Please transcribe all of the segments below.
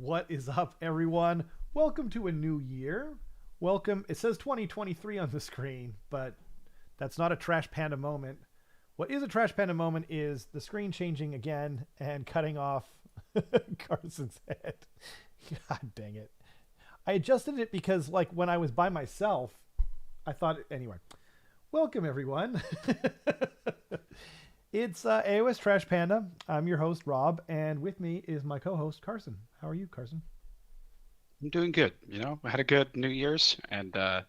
What is up, everyone? Welcome to a new year. Welcome. It says 2023 on the screen, but that's not a Trash Panda moment. What is a Trash Panda moment is the screen changing again and cutting off Carson's head. God dang it. I adjusted it because, like, when I was by myself, I thought, anyway. Welcome, everyone. It's AOS Trash Panda. I'm your host, Rob, and with me is my co-host, Carson. How are you, Carson? I'm doing good. I had a good New Year's, and the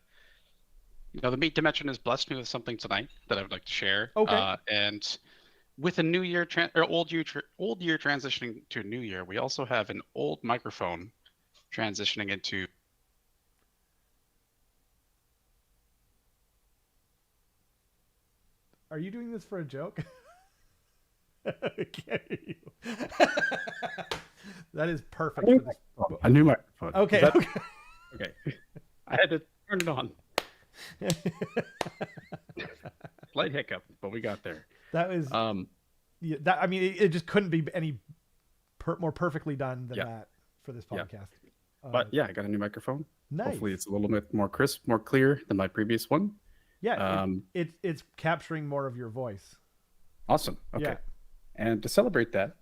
meat dimension has blessed me with something tonight that I would like to share. Okay. And with a new year or old year transitioning to a new year, we also have an old microphone transitioning into. Are you doing this for a joke? I can't hear you. That is perfect for this. A new microphone. Okay. That, Okay. okay. I had to turn it on. Slight hiccup, but we got there. That was. Yeah, that, I mean, it just couldn't be any more perfectly done than that for this podcast. But yeah, I got a new microphone. Nice. Hopefully, it's a little bit more crisp, more clear than my previous one. Yeah, it's capturing more of your voice. Awesome. Okay. Yeah. And to celebrate that,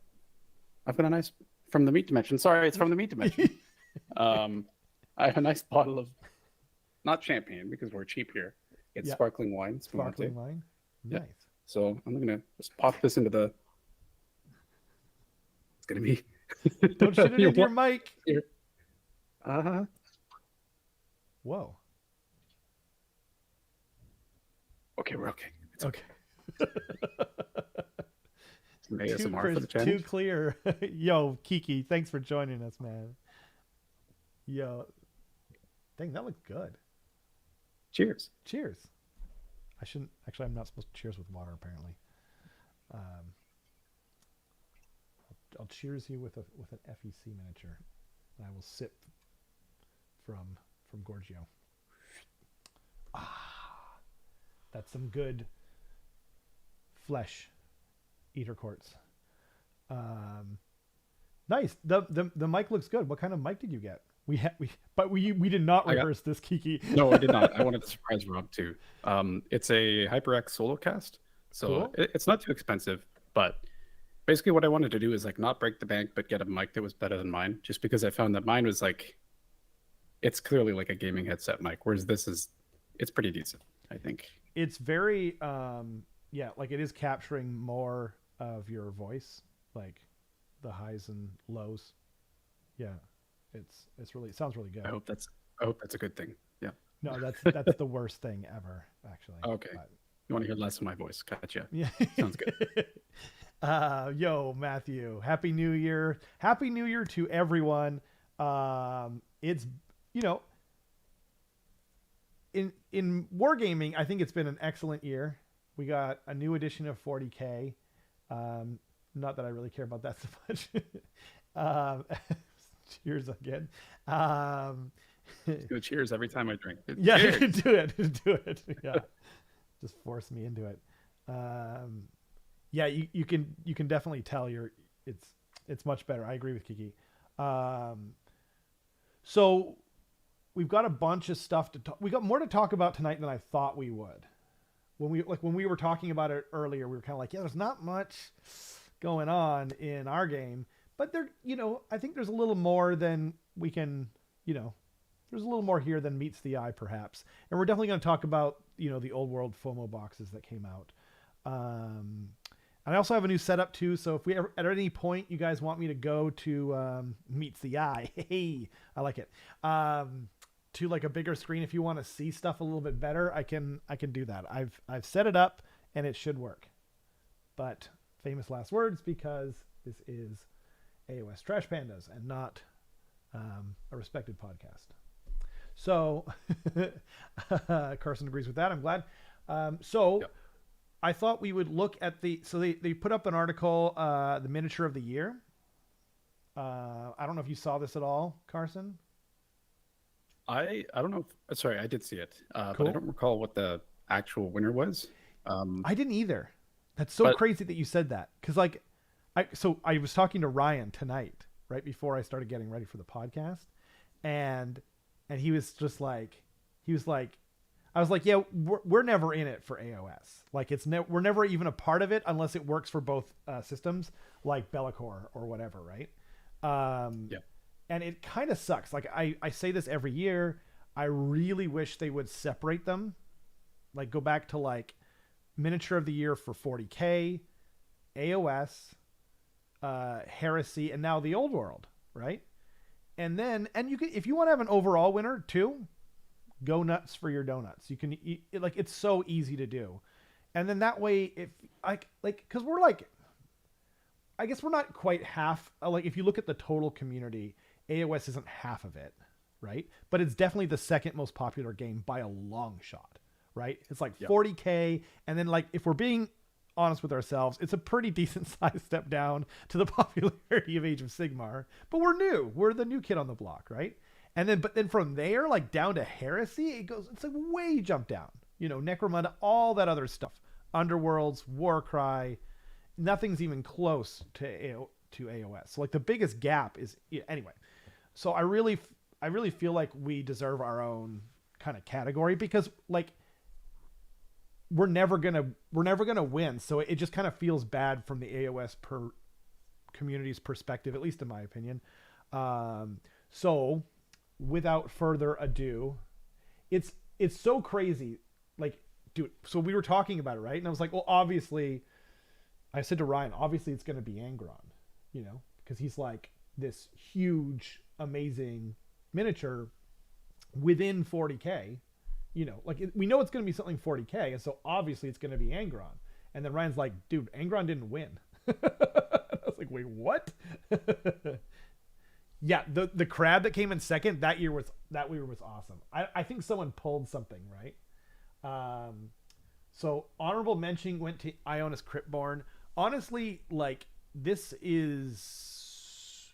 I've got a nice from the meat dimension. Sorry, it's from the meat dimension. I have a nice bottle of not champagne because we're cheap here. It's sparkling wine. Sparkling wine. Nice. Yeah. So I'm gonna just pop this into the. It's gonna be. Don't shoot it into your mic. Here. Whoa. Okay, we're okay. It's okay. Some ASMR for the channel. Too clear. Yo, Kiki, thanks for joining us, man. Yo, dang, that looked good. Cheers. Cheers. I shouldn't actually. I'm not supposed to cheers with water, apparently. I'll cheers you with an FEC miniature, and I will sip from Gorgio. That's some good flesh eater quartz. Nice. The mic looks good. What kind of mic did you get? We did not rehearse this, Kiki. No, I did not. I wanted to surprise Rob too. It's a HyperX Solocast, so cool. It's not too expensive. But basically, what I wanted to do is like not break the bank, but get a mic that was better than mine. Just because I found that mine was like, it's clearly like a gaming headset mic, whereas it's pretty decent, I think. It's very like it is capturing more of your voice, like the highs and lows. Yeah, it's really, it sounds really good. I hope that's a good thing. Yeah. No, that's the worst thing ever, actually. Okay. But you want to hear less of my voice? Gotcha. Yeah. Sounds good. Yo, Matthew, Happy New Year! Happy New Year to everyone. It's in wargaming, I think it's been an excellent year. We got a new edition of 40K. Not that I really care about that so much. Cheers again. Go cheers every time I drink. Yeah, cheers. do it. Yeah, just force me into it. Yeah, you can definitely tell it's much better. I agree with Kiki. So we've got a bunch of stuff to talk. We got more to talk about tonight than I thought we would. When we were talking about it earlier, we were kind of like, yeah, there's not much going on in our game, but there, I think there's a little more than we can, there's a little more here than meets the eye, perhaps. And we're definitely going to talk about, the old world FOMO boxes that came out. And I also have a new setup too. So if we ever, at any point you guys want me to go to meets the eye, hey, I like it. To like a bigger screen, if you want to see stuff a little bit better, I can do that. I've set it up and it should work. But famous last words, because this is AOS Trash Pandas and not a respected podcast. So Carson agrees with that. I'm glad. Yep. I thought we would look at they put up an article, the miniature of the year. I don't know if you saw this at all, Carson. I don't know. Sorry, I did see it, cool. But I don't recall what the actual winner was. I didn't either. That's so crazy that you said that, because I was talking to Ryan tonight right before I started getting ready for the podcast, and he was just like, I was like, yeah, we're never in it for AOS. Like we're never even a part of it unless it works for both systems, like Be'lakor or whatever, right? Yeah. And it kind of sucks. Like I say this every year. I really wish they would separate them, like go back to like miniature of the year for 40K, AOS, Heresy, and now the Old World, right? And then, and you can, if you want to have an overall winner too, go nuts for your donuts. You can eat, like, it's so easy to do. And then that way, if cause we're like, I guess we're not quite half, like if you look at the total community, AOS isn't half of it, right? But it's definitely the second most popular game by a long shot, right? It's like 40K. And then like, if we're being honest with ourselves, it's a pretty decent sized step down to the popularity of Age of Sigmar, but we're the new kid on the block, right? And then, but then from there, like down to Heresy, it's like way jump down, you know, Necromunda, all that other stuff, Underworlds, Warcry, nothing's even close to AOS. So like the biggest gap is, anyway. So I really feel like we deserve our own kind of category, because like we're never gonna win. So it just kind of feels bad from the AOS community's perspective, at least in my opinion. So without further ado, it's so crazy. Like, dude, so we were talking about it, right? And I was like, well, obviously, I said to Ryan, obviously it's going to be Angron, you know, because he's like this huge, amazing miniature within 40K, you know, like we know it's going to be something 40K. And so obviously it's going to be Angron. And then Ryan's like, dude, Angron didn't win. I was like, wait, what? Yeah, the crab that came in second that year was awesome. I think someone pulled something, right? So honorable mention went to Ionis Cryptborn. Honestly, like this is,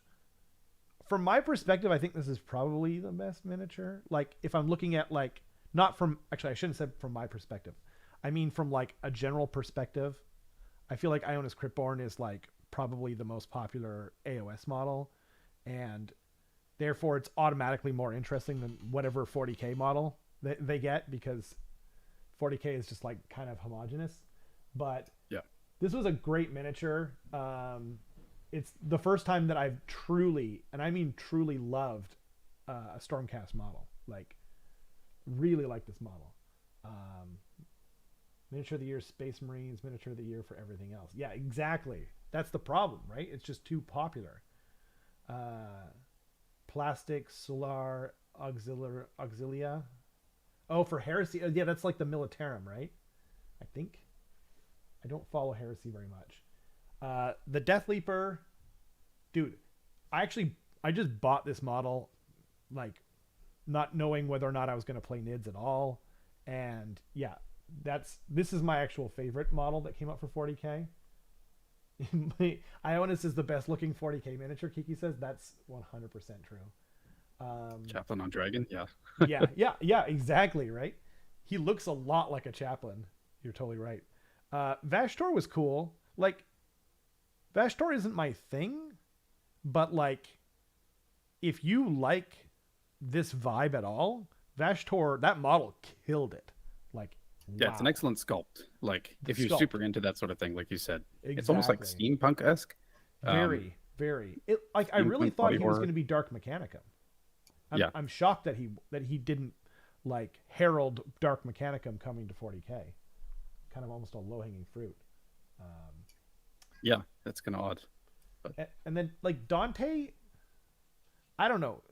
from my perspective, I think this is probably the best miniature. Like if I'm looking at like, not from, actually I shouldn't have said from my perspective. I mean from like a general perspective. I feel like Ionis Cryptborn is like probably the most popular AOS model, and therefore it's automatically more interesting than whatever 40K model they get, because 40K is just like kind of homogenous. But yeah, this was a great miniature. It's the first time that I've truly, and I mean truly, loved a Stormcast model. Like really like this model. Miniature of the year Space Marines, miniature of the year for everything else. Yeah, exactly. That's the problem, right? It's just too popular. Plastic Solar Auxilia. Oh, for Heresy. Yeah, that's like the Militarum, right? I think. I don't follow Heresy very much. The Death Leaper. Dude, I just bought this model, like, not knowing whether or not I was going to play NIDS at all. And yeah, this is my actual favorite model that came up for 40K. Ionis is the best looking 40K miniature, Kiki says. That's 100% true. Chaplain on Dragon, yeah. yeah, exactly, right? He looks a lot like a chaplain. You're totally right. Vashtor was cool. Like, Vashtor isn't my thing, but like, if you like this vibe at all, Vashtor, that model killed it. Like, yeah, it's an excellent sculpt. Like, if you're super into that sort of thing, like you said, exactly. It's almost like steampunk-esque. Very. It, like, I really thought he was going to be Dark Mechanicum. I'm shocked that he didn't like herald Dark Mechanicum coming to 40K. Kind of almost a low-hanging fruit. Yeah, that's kind of odd. But... And then like Dante, I don't know.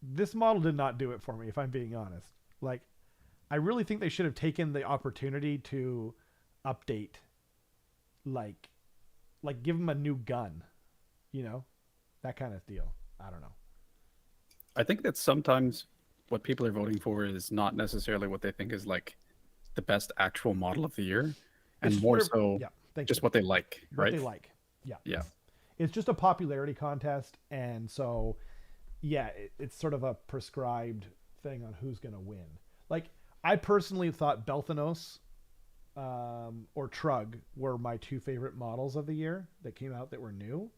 This model did not do it for me, if I'm being honest. Like, I really think they should have taken the opportunity to update, like give him a new gun, you know, that kind of deal. I don't know. I think that sometimes what people are voting for is not necessarily what they think is like the best actual model of the year, and more so just what they like, right? What they like. Yeah. Yeah. It's just a popularity contest, and so yeah, it's sort of a prescribed thing on who's going to win. Like, I personally thought Belthanos or Trug were my two favorite models of the year that came out that were new.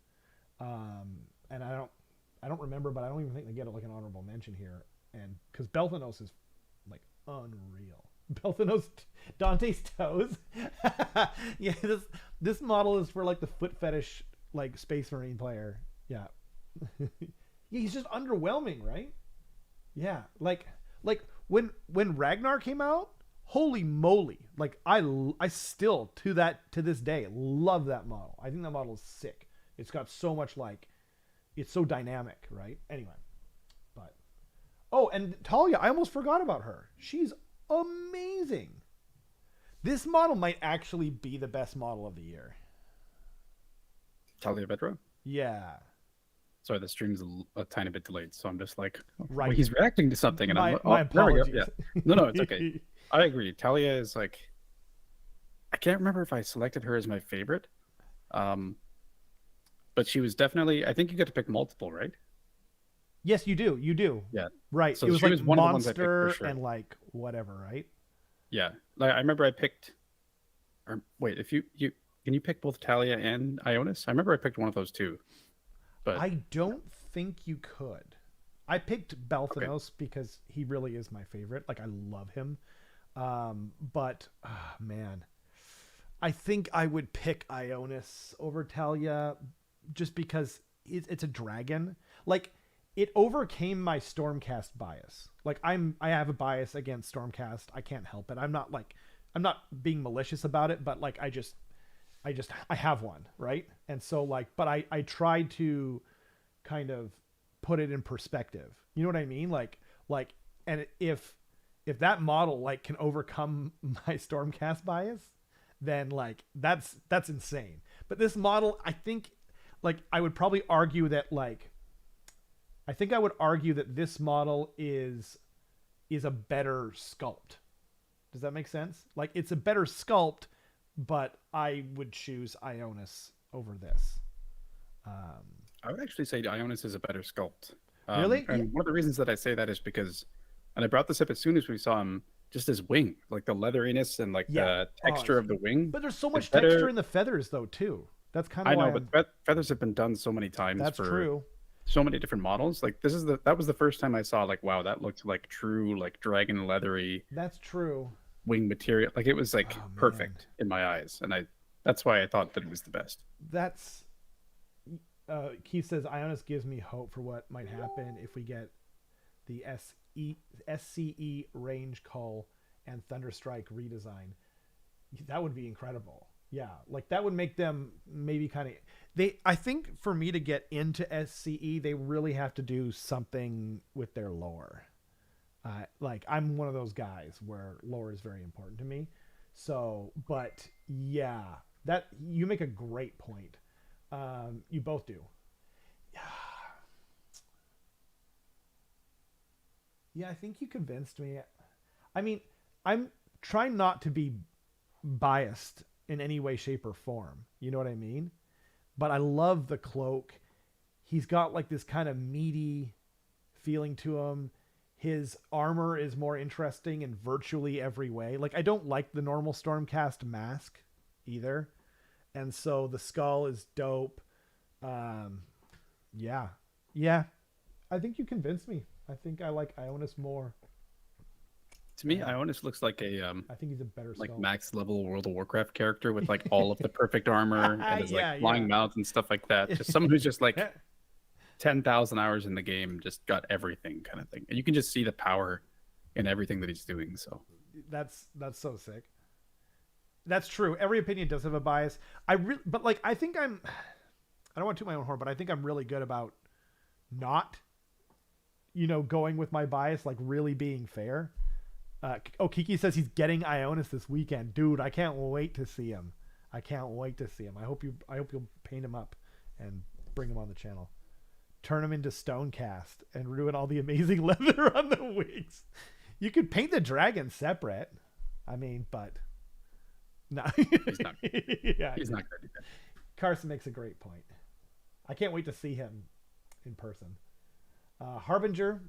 and I don't remember, but I don't even think they get like an honorable mention here, and because Belthanos is like unreal. Belthanos, Dante's toes. Yeah, this model is for like the foot fetish like Space Marine player. Yeah, yeah, he's just underwhelming, right? Yeah, like when Ragnar came out, holy moly! Like I still to this day love that model. I think that model is sick. It's got so much like, it's so dynamic, right? Anyway, but oh, and Talia, I almost forgot about her. She's amazing. This model might actually be the best model of the year. Talia Vedra. Yeah. Sorry, the stream's a tiny bit delayed, so I'm just like, Right. well, he's reacting to something, and My there we go. apologies. Yeah. No, it's okay. I agree. Talia is like, I can't remember if I selected her as my favorite, but she was definitely. I think you get to pick multiple, right? Yes, you do. You do. Yeah. Right. So it was she like was one of the ones I picked for monster sure. and like whatever, right? Yeah. Like I remember I picked. Or wait, if you can you pick both Talia and Ionis? I remember I picked one of those too. But I don't think you could. I picked Belthanos because he really is my favorite. Like I love him. But man, I think I would pick Ionis over Talia just because it's a dragon. Like it overcame my Stormcast bias. Like I have a bias against Stormcast. I can't help it. I'm not being malicious about it, but like I have one, right? And so like, but I tried to kind of put it in perspective. You know what I mean? Like, and if that model like can overcome my Stormcast bias, then like that's insane. But this model, I think, like I would probably argue that like, I think I would argue that this model is a better sculpt. Does that make sense? Like it's a better sculpt, but I would choose Ionis over this. I would actually say Ionis is a better sculpt. Really? And one of the reasons that I say that is because, and I brought this up as soon as we saw him, just his wing, like the leatheriness and like the texture of the wing. But there's so much better... texture in the feathers though too. That's kind of I why know, but feathers have been done so many times. That's for true. So many different models. Like that was the first time I saw like, wow, that looked like true like dragon leathery. That's true. Wing material. Like it was like perfect in my eyes, and that's why I thought that it was the best. That's Keith says Ionis gives me hope for what might happen if we get the SCE range cull and Thunderstrike redesign. That would be incredible. Yeah, like that would make them maybe kind of. I think for me to get into SCE, they really have to do something with their lore. Like I'm one of those guys where lore is very important to me. So, but yeah, that you make a great point. You both do. Yeah, I think you convinced me. I mean, I'm trying not to be biased in any way, shape, or form. You know what I mean? But I love the cloak. He's got like this kind of meaty feeling to him. His armor is more interesting in virtually every way. Like I don't like the normal Stormcast mask either. And so the skull is dope. Yeah. I think you convinced me. I think I like Ionis more. To me, Ionis looks like a I think he's a better like skull. max level World of Warcraft character with like all of the perfect armor and his like flying mouth and stuff like that. Just someone who's just like 10,000 hours in the game, just got everything kind of thing. And you can just see the power in everything that he's doing. So that's so sick. That's true. Every opinion does have a bias. But like I think I don't want to toot my own horn, but I think I'm really good about not, going with my bias, like really being fair. Kiki says he's getting Ionis this weekend. Dude, I can't wait to see him. I hope you'll paint him up and bring him on the channel. Turn him into Stonecast and ruin all the amazing leather on the wings. You could paint the dragon separate. I mean, but no. he's not. Yeah, he's not good. Carson makes a great point. I can't wait to see him in person. Harbinger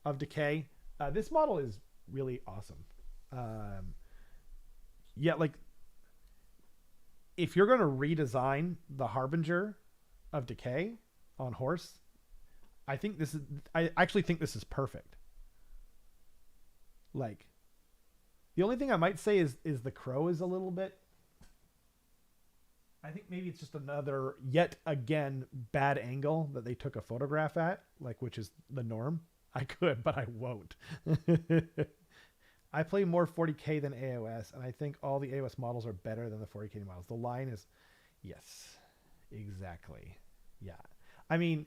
of Decay. This model is really awesome. Like if you're going to redesign the Harbinger of Decay, on horse. I actually think this is perfect. Like, the only thing I might say is the crow is a little bit. I think maybe it's just another, yet again, bad angle that they took a photograph at, like, which is the norm. I could, but I won't. I play more 40K than AOS, and I think all the AOS models are better than the 40K models. The line is, yes, exactly. Yeah. I mean,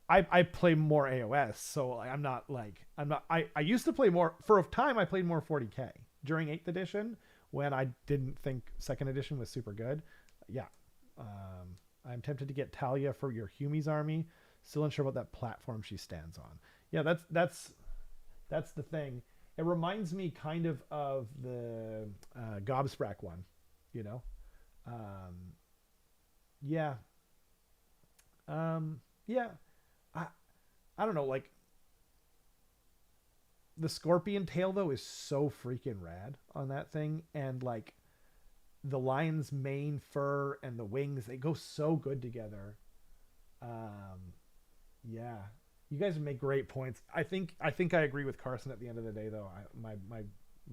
I play more AOS, so I used to play more, for a time I played more 40K during 8th edition when I didn't think 2nd edition was super good. Yeah. I'm tempted to get Talia for your Humies army. Still unsure about that platform she stands on. Yeah, that's the thing. It reminds me kind of the Gobsprak one, you know? Yeah. Yeah. I don't know, like, the scorpion tail though is so freaking rad on that thing, and like the lion's mane, fur, and the wings, they go so good together. Yeah, you guys make great points. I think I agree with Carson at the end of the day, though. My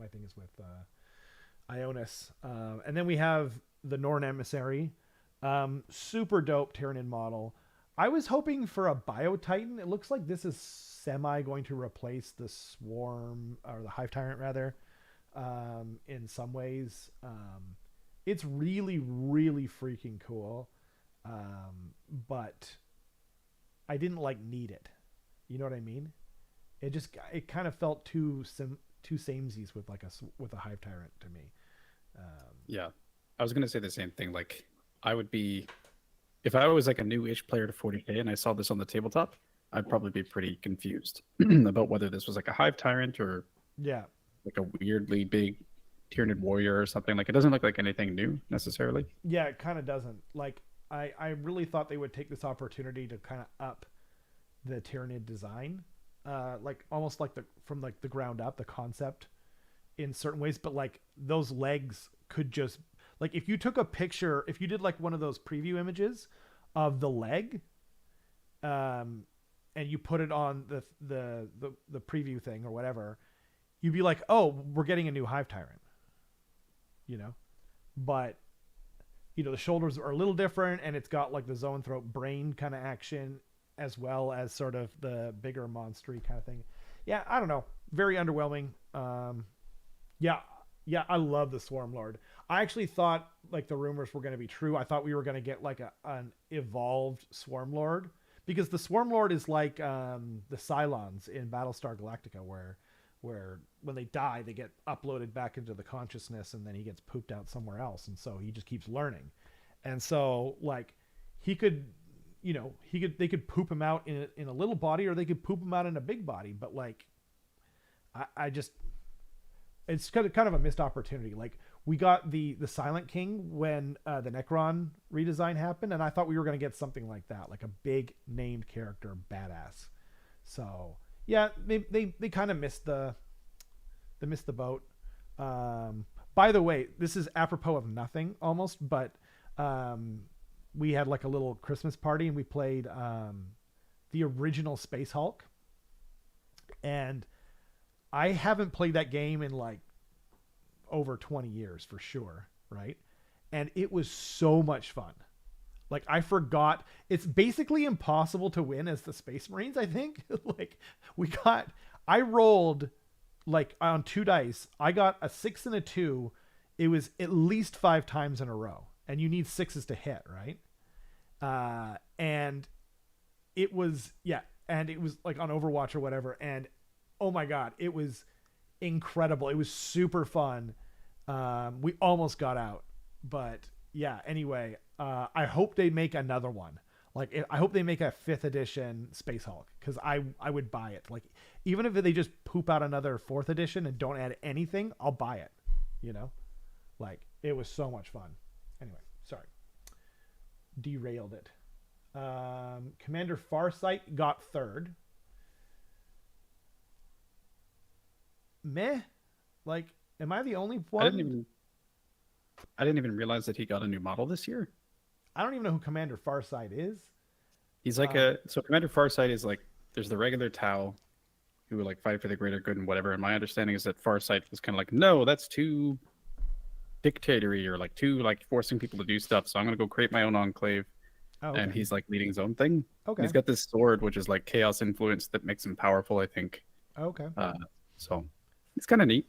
thing is with Ionis, and then we have the Norn Emissary, super dope Tyranid model. I was hoping for a Bio Titan. It looks like this is semi going to replace the Swarm, or the Hive Tyrant rather, in some ways. It's really, really freaking cool. But I didn't need it. You know what I mean? It kind of felt too samesies with a Hive Tyrant to me. Yeah, I was gonna say the same thing. Like, I would be, if I was like a new-ish player to 40K and I saw this on the tabletop, I'd probably be pretty confused about whether this was like a Hive Tyrant or like a weirdly big Tyranid Warrior or something. Like, it doesn't look like anything new necessarily. Yeah, it kind of doesn't. Like, I really thought they would take this opportunity to kind of up the Tyranid design, like almost like from the ground up, the concept in certain ways. But like those legs could just, like, if you took a picture, if you did like one of those preview images of the leg, and you put it on the preview thing or whatever, you'd be like, oh, we're getting a new Hive Tyrant, you know. But you know, the shoulders are a little different, and it's got like the zoanthrope brain kind of action, as well as sort of the bigger monstery kind of thing. Yeah, I don't know. Very underwhelming. Yeah, I love the Swarm Lord. I actually thought like the rumors were going to be true. I thought we were going to get like an evolved Swarm Lord, because the Swarm Lord is like the Cylons in Battlestar Galactica, where when they die, they get uploaded back into the consciousness, and then he gets pooped out somewhere else. And so he just keeps learning. And so like he could, you know, they could poop him out in a little body, or they could poop him out in a big body. But like, I just, it's kind of a missed opportunity. Like, we got the Silent King when the Necron redesign happened, and I thought we were going to get something like that, like a big named character badass. So yeah, they kind of missed the boat. By the way, this is apropos of nothing almost, but we had like a little Christmas party, and we played the original Space Hulk, and I haven't played that game in like over 20 years for sure, right? And it was so much fun. Like, I forgot, it's basically impossible to win as the Space Marines, I think. Like, I rolled like on 2 dice. I got a 6 and a 2. It was at least 5 times in a row, and you need 6s to hit, right? And it was like on Overwatch or whatever. And oh my God, it was incredible. It was super fun. We almost got out, but yeah, anyway, I hope they make another one. Like, I hope they make a 5th edition Space Hulk, because I would buy it. Like, even if they just poop out another 4th edition and don't add anything, I'll buy it. You know, like, it was so much fun. Anyway, sorry, derailed it. Commander Farsight got 3rd. Meh. Like, am I the only one? I didn't even realize that he got a new model this year. I don't even know who Commander Farsight is. He's like so Commander Farsight is like there's the regular Tau who like fight for the greater good and whatever. And my understanding is that Farsight was kind of like, no, that's too dictatory or like too like forcing people to do stuff. So I'm gonna go create my own enclave. Oh, okay. And he's like leading his own thing. Okay. He's got this sword which is like chaos influence that makes him powerful, I think. Okay. So it's kind of neat.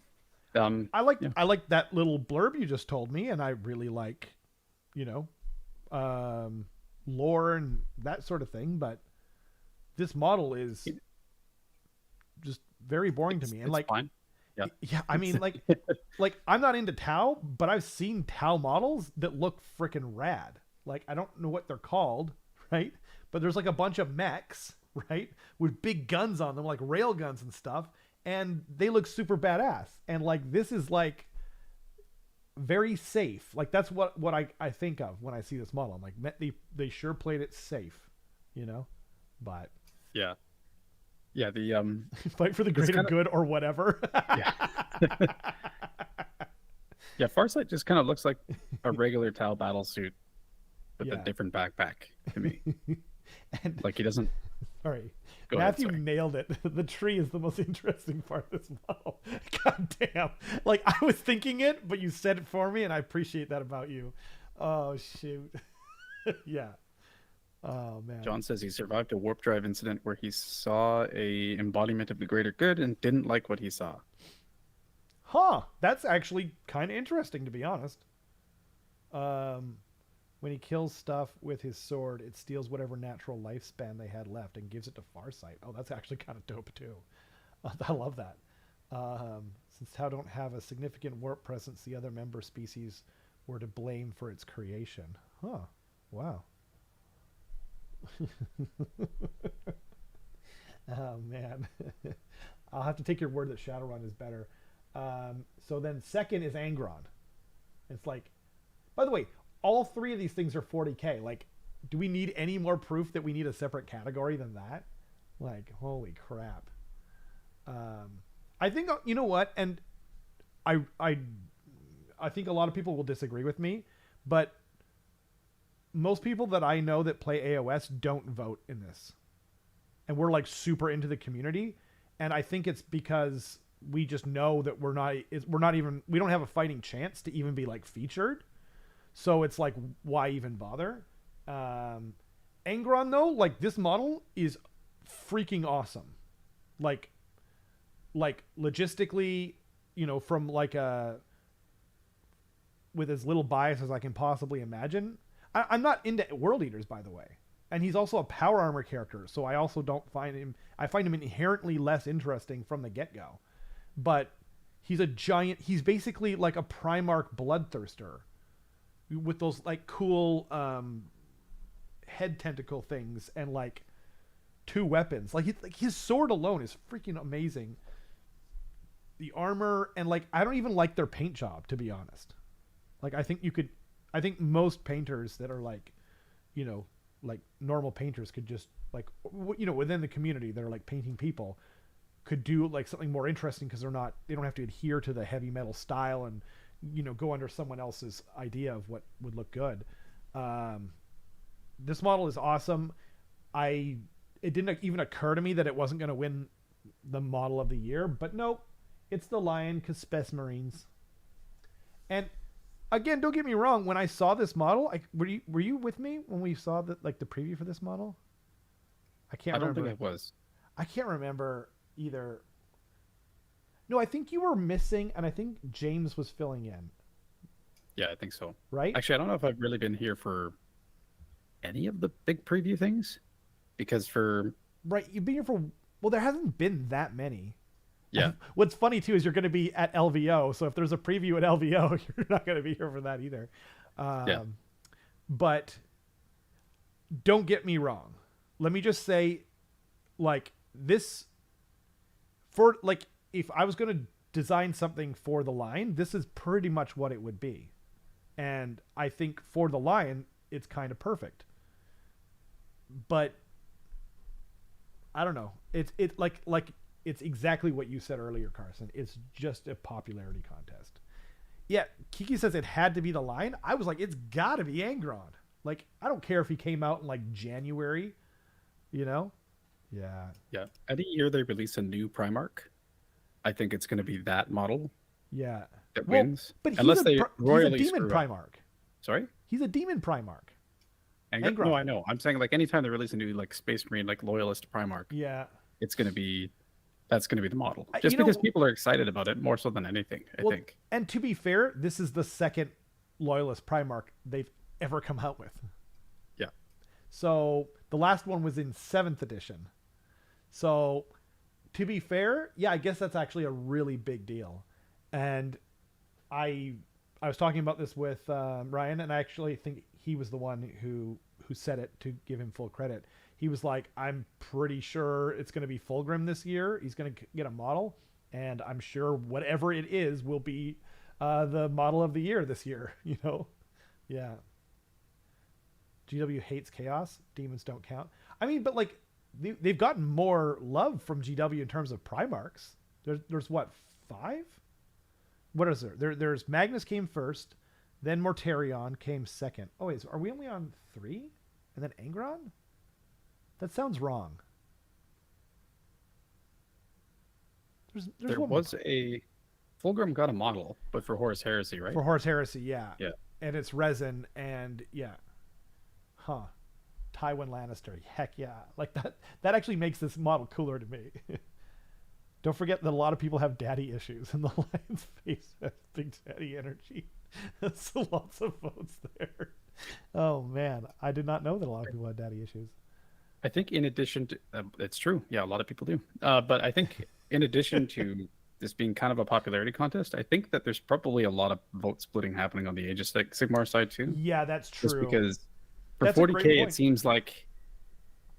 I like that little blurb you just told me, and I really like, lore and that sort of thing. But this model is just very boring to me. And like, fine. Yeah, I mean, like I'm not into Tau, but I've seen Tau models that look freaking rad. Like, I don't know what they're called, right? But there's like a bunch of mechs, right, with big guns on them, like rail guns and stuff, and they look super badass. And like, this is like very safe. Like, that's what I think of when I see this model. I'm like, they sure played it safe, But yeah, the fight for the greater good or whatever. Yeah. Yeah, Farsight just kind of looks like a regular Tau battle suit with a different backpack to me. And like he doesn't. Sorry, Go Matthew ahead, nailed it. The tree is the most interesting part of this model. God damn! Like, I was thinking it, but you said it for me, and I appreciate that about you. Oh shoot! Yeah. Oh man. John says he survived a warp drive incident where he saw a embodiment of the greater good and didn't like what he saw. Huh? That's actually kind of interesting, to be honest. When he kills stuff with his sword, it steals whatever natural lifespan they had left and gives it to Farsight. Oh, that's actually kind of dope too. I love that. Since Tau don't have a significant warp presence, the other member species were to blame for its creation. Huh. Wow. Oh man. I'll have to take your word that Shadowrun is better. So then second is Angron. It's like, by the way, all three of these things are 40k. Like, do we need any more proof that we need a separate category than that? Like, holy crap. I think, you know what? And I think a lot of people will disagree with me, but most people that I know that play AOS don't vote in this. And we're like super into the community. And I think it's because we just know that we don't have a fighting chance to even be like featured. So it's like, why even bother? Angron though, like, this model is freaking awesome. Like logistically, from like with as little bias as I can possibly imagine. I'm not into World Eaters, by the way. And he's also a power armor character, so I also don't find him... I find him inherently less interesting from the get-go. But he's a giant... He's basically like a Primarch Bloodthirster with those like cool head tentacle things and like 2 weapons. Like his sword alone is freaking amazing. The armor, and like, I don't even like their paint job, to be honest. Like, I think most painters that are like, like normal painters could just like, within the community that are like painting people could do like something more interesting, because they don't have to adhere to the heavy metal style and, go under someone else's idea of what would look good. This model is awesome. It didn't even occur to me that it wasn't going to win the model of the year, but nope, it's the Lion, because Space Marines. And again, don't get me wrong. When I saw this model, were you with me when we saw the preview for this model? I don't think I was. I can't remember either. No, I think you were missing, and I think James was filling in. Yeah, I think so. Right? Actually, I don't know if I've really been here for any of the big preview things, because right, you've been here for... Well, there hasn't been that many. Yeah. What's funny too is you're going to be at LVO, so if there's a preview at LVO, you're not going to be here for that either. But don't get me wrong. Let me just say, like, this, for like, if I was going to design something for the line, this is pretty much what it would be. And I think for the line, it's kind of perfect. But I don't know. It's exactly what you said earlier, Carson. It's just a popularity contest. Yeah, Kiki says it had to be the line. I was like, it's got to be Angron. Like, I don't care if he came out in like January You know? Yeah. Yeah. Any year they release a new Primarch, I think it's going to be that model Yeah. that Well, wins. but Unless they he's a royally demon screw up. Primarch. Sorry? He's a demon Primarch. No, Angron. I know. I'm saying like anytime they release a new like Space Marine like loyalist Primarch, Yeah. it's going to be that's going to be the model. You Just know- because people are excited about it more so than anything, I Well, think. and to be fair, this is the second loyalist Primarch they've ever come out with. Yeah. So the last one was in 7th edition. So to be fair, yeah, I guess that's actually a really big deal. And I was talking about this with Ryan, and I actually think he was the one who said it, to give him full credit. He was like, I'm pretty sure it's going to be Fulgrim this year. He's going to get a model, and I'm sure whatever it is will be the model of the year this year, you know? Yeah. GW hates chaos. Demons don't count. I mean, but like, they've gotten more love from GW in terms of Primarchs. There's what, 5? What is there? There's Magnus came first, then Mortarion came second. Oh wait, so are we only on 3? And then Angron? That sounds wrong. There's There one was a Fulgrim got a model, but for Horus Heresy, right? for Horus Heresy, yeah. Yeah. And it's resin, and yeah. Huh. Tywin Lannister. Heck yeah. Like that actually makes this model cooler to me. Don't forget that a lot of people have daddy issues, and the Lion's face has big daddy energy. So lots of votes there. Oh man, I did not know that a lot of people had daddy issues. I think in addition to it's true, yeah, a lot of people do. But I think in addition to this being kind of a popularity contest, I think that there's probably a lot of vote splitting happening on the Age of Sigmar side too. Yeah, that's true. Just because for That's a great 40K point. it seems like,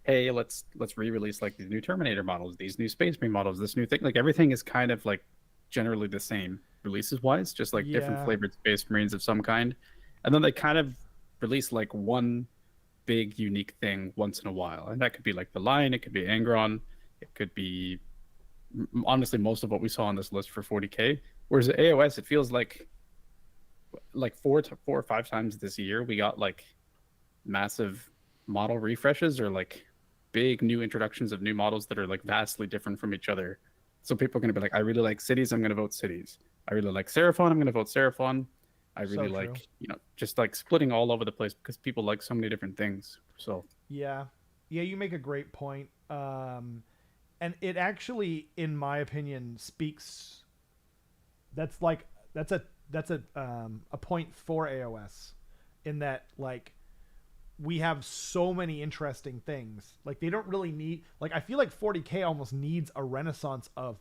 hey, let's re-release like these new Terminator models, these new Space Marine models, this new thing. Like everything is kind of like generally the same releases wise, just like different Yeah. flavored Space Marines of some kind, and then they kind of release like one big unique thing once in a while, and that could be like the Lion, it could be Angron, it could be honestly most of what we saw on this list for 40K. Whereas at AOS, it feels like 4 or 5 times this year we got like massive model refreshes or like big new introductions of new models that are like vastly different from each other. So people are going to be like, I really like cities, I'm going to vote cities. I really like Seraphon, I'm going to vote Seraphon. I really So like, true. you know, just like splitting all over the place because people like so many different things. So Yeah, you make a great point. And it actually, in my opinion, speaks. That's a point for AOS, in that like we have so many interesting things. Like they don't really need. Like I feel like 40K almost needs a renaissance of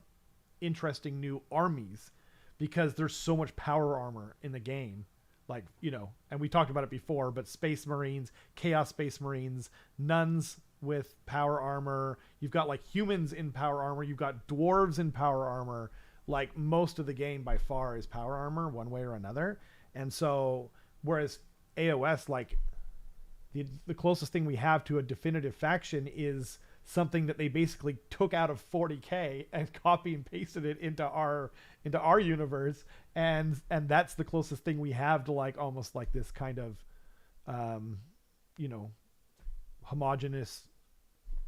interesting new armies, because there's so much power armor in the game. Like, you know, and we talked about it before, but Space Marines, Chaos Space Marines, nuns with power armor. You've got like humans in power armor. You've got dwarves in power armor. Like most of the game by far is power armor one way or another. And so, whereas AOS, like the closest thing we have to a definitive faction is something that they basically took out of 40K and copy and pasted it into our universe, and that's the closest thing we have to like almost like this kind of you know, homogenous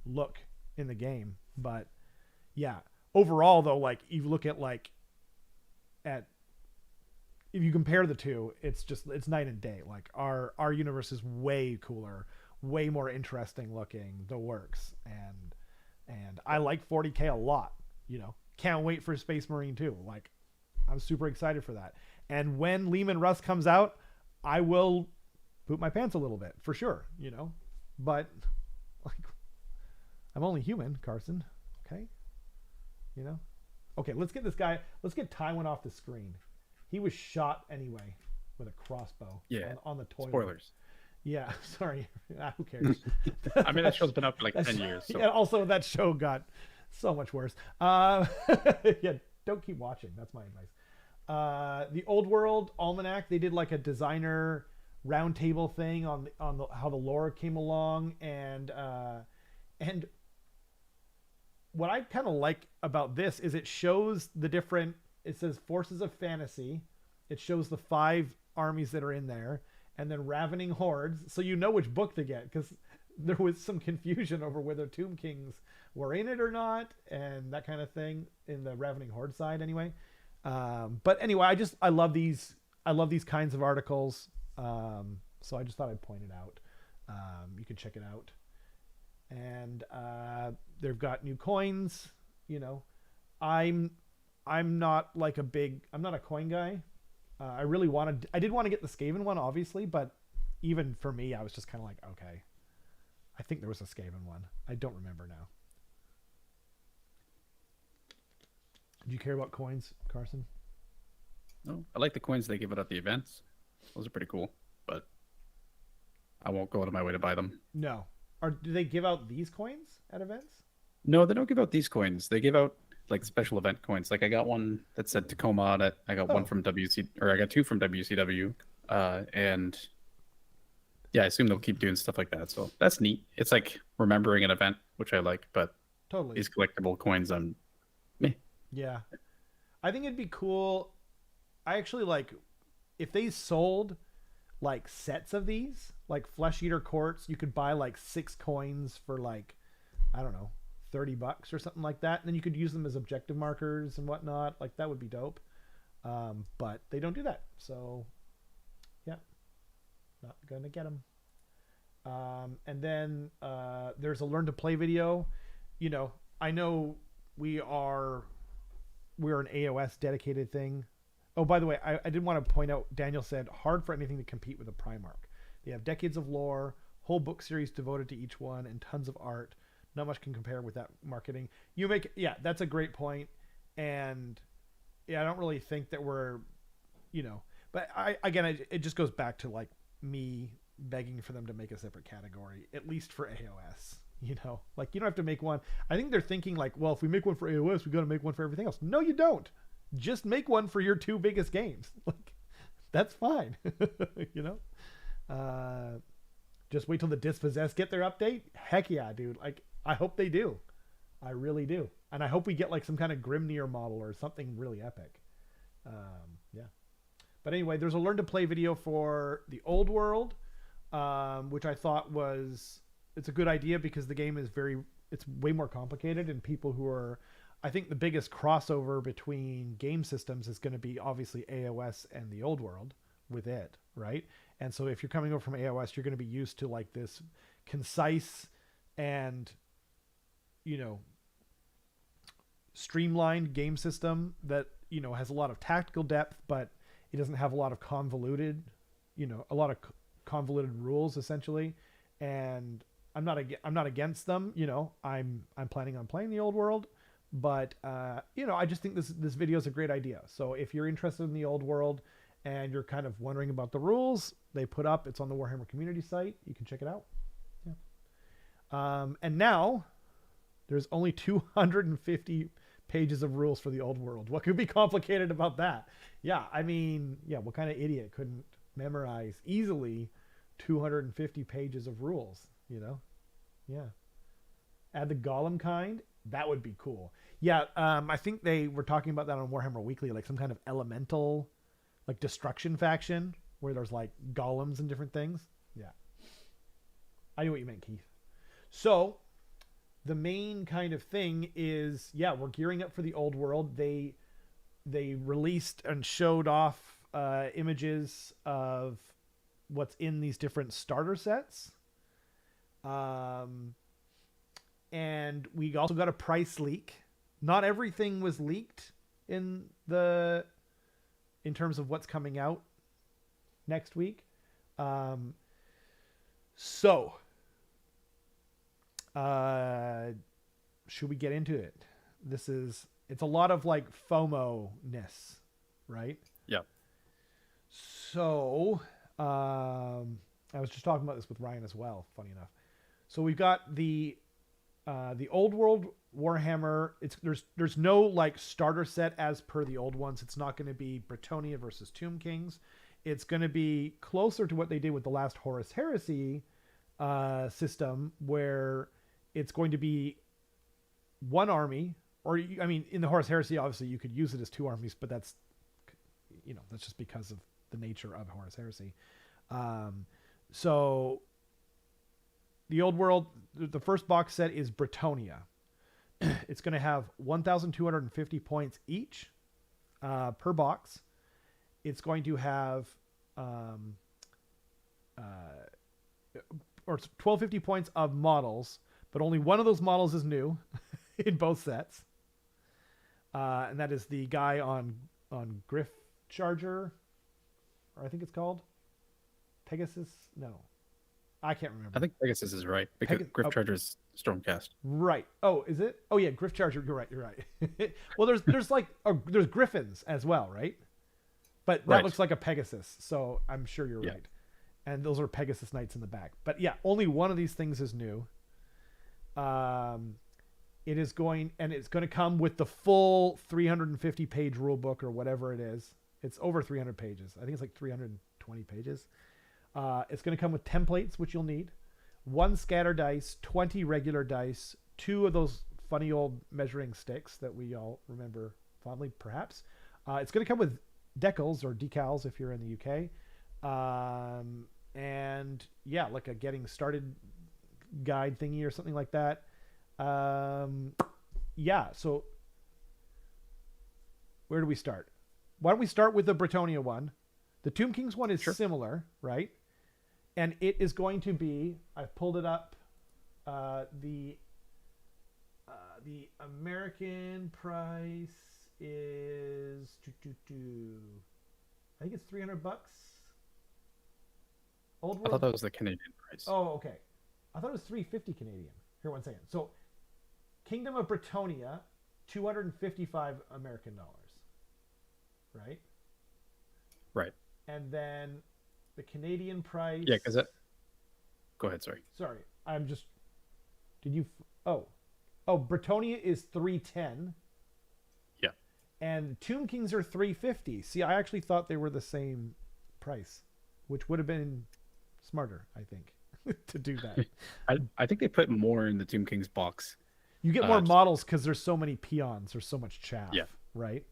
look in the game. But yeah, overall though, like you look at if you compare the two, it's night and day. Like our universe is way cooler, way more interesting looking, the works, and I like 40K a lot. You know, can't wait for Space Marine 2. Like I'm super excited for that. And when Lehman Russ comes out, I will poop my pants a little bit for sure, you know. But like I'm only human, Carson. Okay? You know? Okay, let's get Tywin off the screen. He was shot anyway with a crossbow on the toilet. spoilers. Yeah, sorry. Who cares? I mean, that show's been up for like 10 years. So. Yeah, also that show got so much worse. Yeah, don't keep watching. That's my advice. The Old World Almanac, they did like a designer roundtable thing on how the lore came along, and what I kind of like about this is it shows the different. It says Forces of Fantasy. It shows the 5 armies that are in there, and then Ravening Hordes. So you know which book to get, because there was some confusion over whether Tomb Kings were in it or not, and that kind of thing in the Ravening Horde side, anyway. But anyway, I love these. I love these kinds of articles. So I just thought I'd point it out. You can check it out. And they've got new coins. You know, I'm not like I'm not a coin guy. I did want to get the Skaven one, obviously, but even for me, I was just kind of like, okay. I think there was a Skaven one. I don't remember now. Do you care about coins, Carson? No, I like the coins they give out at the events. Those are pretty cool, but I won't go out of my way to buy them. No. Or do they give out these coins at events? No, they don't give out these coins. They give out like special event coins. Like I got one that said Tacoma on it. I got one from WC, or I got two from WCW, and yeah, I assume they'll keep doing stuff like that. So that's neat. It's like remembering an event, which I like. But totally, these collectible coins, meh. Yeah, I think it'd be cool. I actually like if they sold like sets of these, like Flesh Eater Quartz. You could buy like 6 coins for like, I don't know, $30 or something like that, and then you could use them as objective markers and whatnot. Like that would be dope. But they don't do that, so yeah, not gonna get them. And then there's a learn to play video. You know, I know we're an AOS dedicated thing. Oh, by the way, I did want to point out, Daniel said, hard for anything to compete with a Primarch. They have decades of lore, whole book series devoted to each one, and tons of art. Not much can compare with that marketing. Yeah, that's a great point. And yeah, I don't really think that we're, you know, but it just goes back to like me begging for them to make a separate category, at least for AOS. You know, like you don't have to make one. I think they're thinking like, well, if we make one for AOS, we got to make one for everything else. No, you don't. Just make one for your 2 biggest games. Like, that's fine. You know, just wait till the Dispossessed get their update. Heck yeah, dude. Like, I hope they do. I really do. And I hope we get like some kind of Grimnir model or something really epic. Yeah. But anyway, there's a learn to play video for the old world, which I thought it's a good idea because the game is it's way more complicated, and people who are, I think the biggest crossover between game systems is going to be obviously AOS and the old world with it, right? And so if you're coming over from AOS, you're going to be used to like this concise and, you know, streamlined game system that, you know, has a lot of tactical depth, but it doesn't have a lot of convoluted rules essentially. And I'm not against them, you know. I'm planning on playing the old world, but you know, I just think this video is a great idea. So if you're interested in the old world and you're kind of wondering about the rules they put up, it's on the Warhammer community site. You can check it out. Yeah. And now there's only 250 pages of rules for the old world. What could be complicated about that? Yeah, I mean, yeah, what kind of idiot couldn't memorize easily 250 pages of rules, you know? Yeah. Add the golem kind. That would be cool. Yeah, I think they were talking about that on Warhammer Weekly, like some kind of elemental, like destruction faction where there's like golems and different things. Yeah. I knew what you meant, Keith. So the main kind of thing is, yeah, we're gearing up for the old world. They released and showed off images of what's in these different starter sets. And we also got a price leak. Not everything was leaked in terms of what's coming out next week. So should we get into it? It's a lot of like FOMO-ness, right? Yeah. So I was just talking about this with Ryan as well, funny enough. So we've got the old world Warhammer. There's no like starter set as per the old ones. It's not going to be Bretonnia versus Tomb Kings. It's going to be closer to what they did with the last Horus Heresy system, where it's going to be one army, or I mean, in the Horus Heresy, obviously you could use it as 2 armies, but that's just because of the nature of Horus Heresy. So the old world, the first box set is Bretonia. It's going to have 1,250 points each per box. It's going to have or 1,250 points of models, but only one of those models is new in both sets. And that is the guy on Griff Charger, or I think it's called Pegasus. No, I can't remember. I think Pegasus is right because Griff Charger's Stormcast. Right. Oh, is it? Oh yeah, Griff Charger. You're right. You're right. Well, there's like there's Griffins as well, right? But that looks like a Pegasus, so I'm sure you're right. And those are Pegasus Knights in the back. But yeah, only one of these things is new. It is going, and it's going to come with the full 350 page rule book or whatever it is. It's over 300 pages. I think it's like 320 pages. It's going to come with templates, which you'll need. 1 scatter dice, 20 regular dice, 2 of those funny old measuring sticks that we all remember fondly, perhaps. It's going to come with decals or decals if you're in the UK. And yeah, like a getting started guide thingy or something like that. Yeah, so where do we start? Why don't we start with the Bretonia one? The Tomb Kings one is similar, right? And it is going to be, I've pulled it up, the American price is I think it's $300. Old World. I thought that was the Canadian price. Oh, okay. I thought it was $350 Canadian. Here, one second. So, Kingdom of Bretonia, $255 American dollars, right? Right. And then the Canadian price. Yeah, because it. Go ahead. Sorry. I'm just. Did you? Oh, Bretonia is $310. Yeah. And Tomb Kings are $350. See, I actually thought they were the same price, which would have been smarter, I think, to do that. I think they put more in the Tomb Kings box. You get more models because there's so many peons. There's so much chaff. Yeah. Right?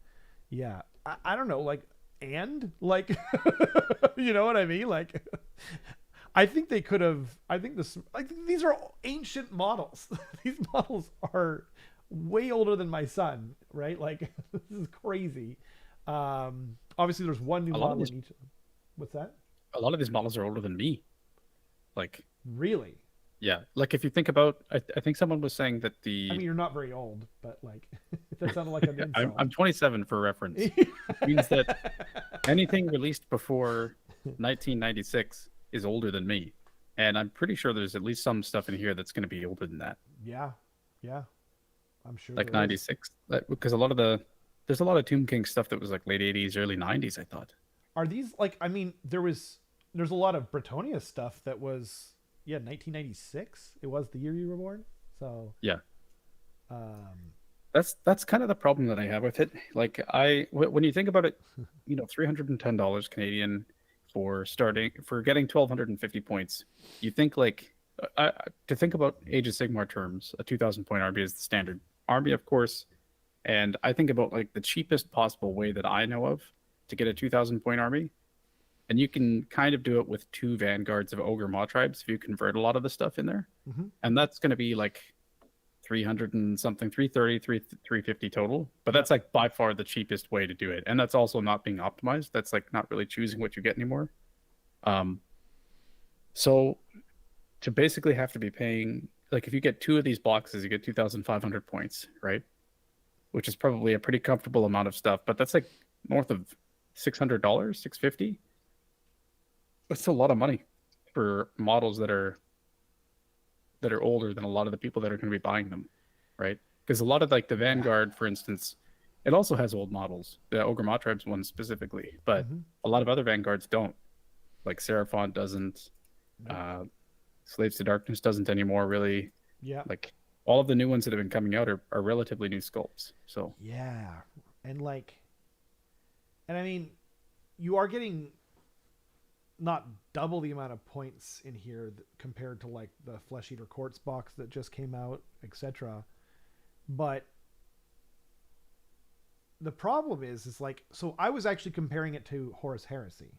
Yeah. I don't know. Like, you know what I mean? Like, I think they could have. I think these are ancient models. These models are way older than my son, right? Like, this is crazy. Obviously, there's one new model in each of them. What's that? A lot of these models are older than me. Like, really? Yeah. Like, if you think about, I think someone was saying that I mean, you're not very old, but like, that sounded like an insult. I'm 27 for reference. It means that anything released before 1996 is older than me. And I'm pretty sure there's at least some stuff in here that's going to be older than that. Yeah. I'm sure. Like 96. Because there's a lot of Tomb King stuff that was like late 80s, early 90s, I thought. Are these like, I mean, there's a lot of Bretonia stuff that was, 1996. It was the year you were born. So yeah. That's kind of the problem that I have with it. Like, when you think about it, $310 Canadian for getting 1,250 points, you think like, to think about Age of Sigmar terms, a 2,000 point army is the standard army, of course. And I think about like the cheapest possible way that I know of to get a 2,000 point army. And you can kind of do it with 2 vanguards of Ogre Maw tribes if you convert a lot of the stuff in there. Mm-hmm. And that's going to be like 300 and something, 330, 350 total. But that's like by far the cheapest way to do it. And that's also not being optimized. That's like not really choosing what you get anymore. So to basically have to be paying, like if you get 2 of these boxes, you get 2,500 points, right? Which is probably a pretty comfortable amount of stuff. But that's like north of $600, $650. That's a lot of money for models that are older than a lot of the people that are going to be buying them, right? Because a lot of like the Vanguard, for instance, it also has old models, the Ogre Maw Tribes one specifically, but a lot of other Vanguards don't. Like Seraphon doesn't, Slaves to Darkness doesn't anymore, really. Yeah. Like all of the new ones that have been coming out are relatively new sculpts. So yeah, and I mean, you are getting not double the amount of points in here compared to like the Flesh Eater Courts box that just came out, etc. But the problem is like, so I was actually comparing it to Horus Heresy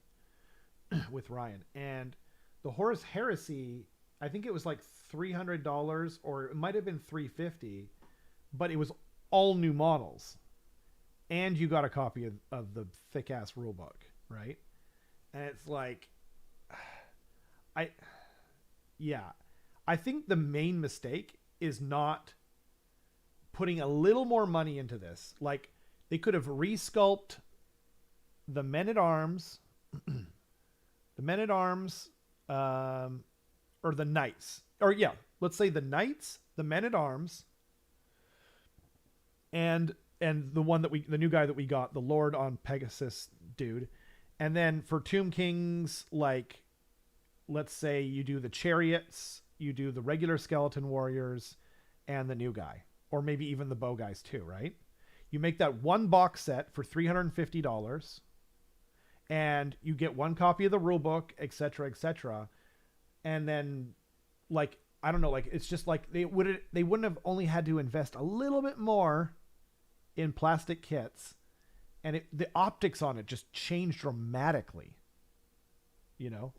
with Ryan, and the Horus Heresy I think it was like $300 or it might have been $350, but it was all new models. And you got a copy of the thick ass rule book, right? And it's like, I think the main mistake is not putting a little more money into this. Like, they could have resculpted the men-at-arms, or the knights. Or, yeah, let's say the knights, the men-at-arms, and the new guy that we got, the Lord on Pegasus dude. And then for Tomb Kings, like, let's say you do the chariots, you do the regular skeleton warriors, and the new guy. Or maybe even the bow guys too, right? You make that one box set for $350, and you get one copy of the rule book, etc., etc. And then, like, I don't know, like, it's just like they wouldn't have only had to invest a little bit more in plastic kits, and the optics on it just changed dramatically. You know,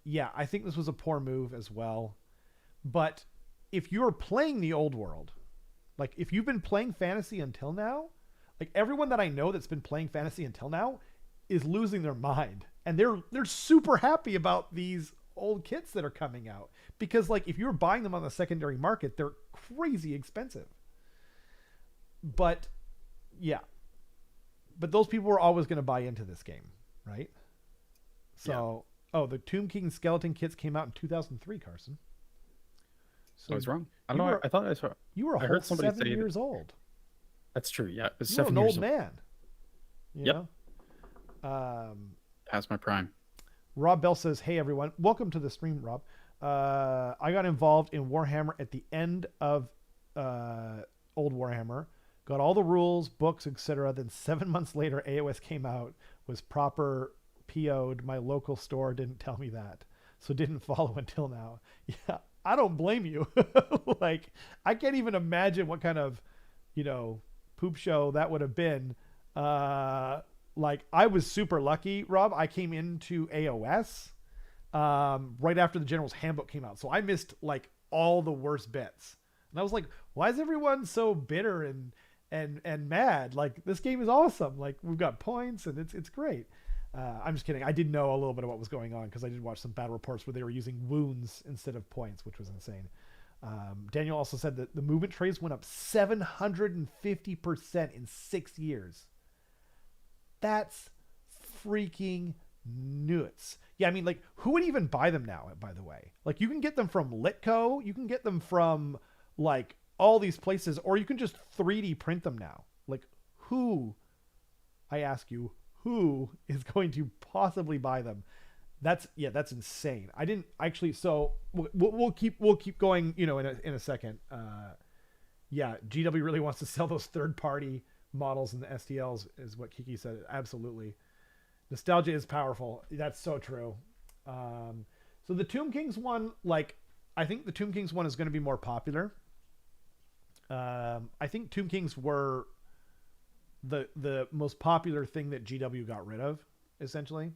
yeah, I think this was a poor move as well. But if you're playing the old world, like if you've been playing fantasy until now, like everyone that I know that's been playing fantasy until now is losing their mind, and they're super happy about these old kits that are coming out, because like if you're buying them on the secondary market, they're crazy expensive. But yeah, but those people were always going to buy into this game, right? So, yeah. Oh, the Tomb King skeleton kits came out in 2003, Carson. So I was wrong. I don't know. I thought I saw. You were a whole 7 years old. That's true. Yeah, it was you 7 were an years old man. You know? Past my prime. Rob Bell says, "Hey everyone, welcome to the stream, Rob. I got involved in Warhammer at the end of old Warhammer. Got all the rules, books, etc. Then 7 months later, AOS came out, was proper PO'd. My local store didn't tell me that, so didn't follow until now." Yeah, I don't blame you. Like, I can't even imagine what kind of, poop show that would have been. Like, I was super lucky, Rob. I came into AOS right after the General's Handbook came out, so I missed like all the worst bits. And I was like, why is everyone so bitter and mad? Like, this game is awesome. Like, we've got points and it's great. I'm just kidding. I did know a little bit about what was going on because I did watch some battle reports where they were using wounds instead of points, which was insane. Daniel also said that the movement trays went up 750% in 6 years. That's freaking nuts. Yeah, I mean, like, who would even buy them now, by the way? Like, you can get them from Litco. You can get them from, like, all these places, or you can just 3D print them now. Like, who, I ask you, who is going to possibly buy them? That's insane. I didn't actually, so we'll keep going, in a second. Yeah, GW really wants to sell those third-party models and the STLs, is what Kiki said. Absolutely. Nostalgia is powerful. That's so true. So the Tomb Kings one, like, I think the Tomb Kings one is going to be more popular. I think Tomb Kings were the most popular thing that GW got rid of, essentially.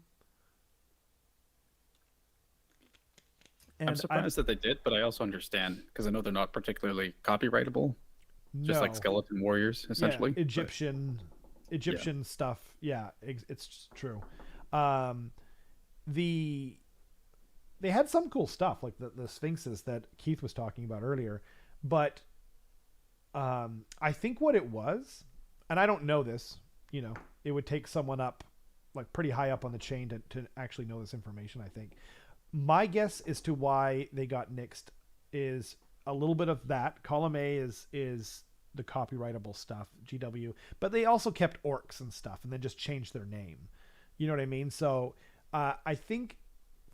And I'm surprised that they did, but I also understand, because I know they're not particularly copyrightable. Just like skeleton warriors, essentially. Yeah, Egyptian stuff. Yeah, it's true. They had some cool stuff, like the Sphinxes that Keith was talking about earlier. But I think what it was, and I don't know this, it would take someone up, like pretty high up on the chain to actually know this information, I think. My guess as to why they got nixed is a little bit of that. Column A is the copyrightable stuff, GW, but they also kept orcs and stuff and then just changed their name. You know what I mean? So I think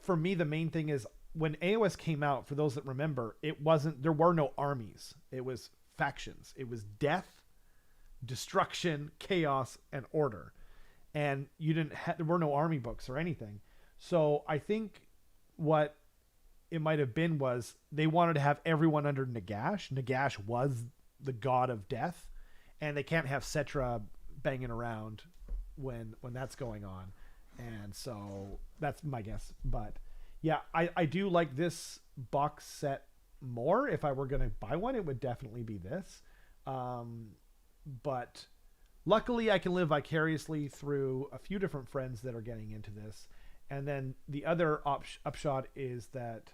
for me, the main thing is when AOS came out, for those that remember, there were no armies. It was factions. It was death, destruction, chaos, and order. And there were no army books or anything. So I think what it might have been was they wanted to have everyone under Nagash. Nagash was the god of death, and they can't have Cetra banging around when that's going on. And so that's my guess. But Yeah, I do like this box set more. If I were going to buy one, it would definitely be this. But luckily, I can live vicariously through a few different friends that are getting into this. And then the other upshot is that,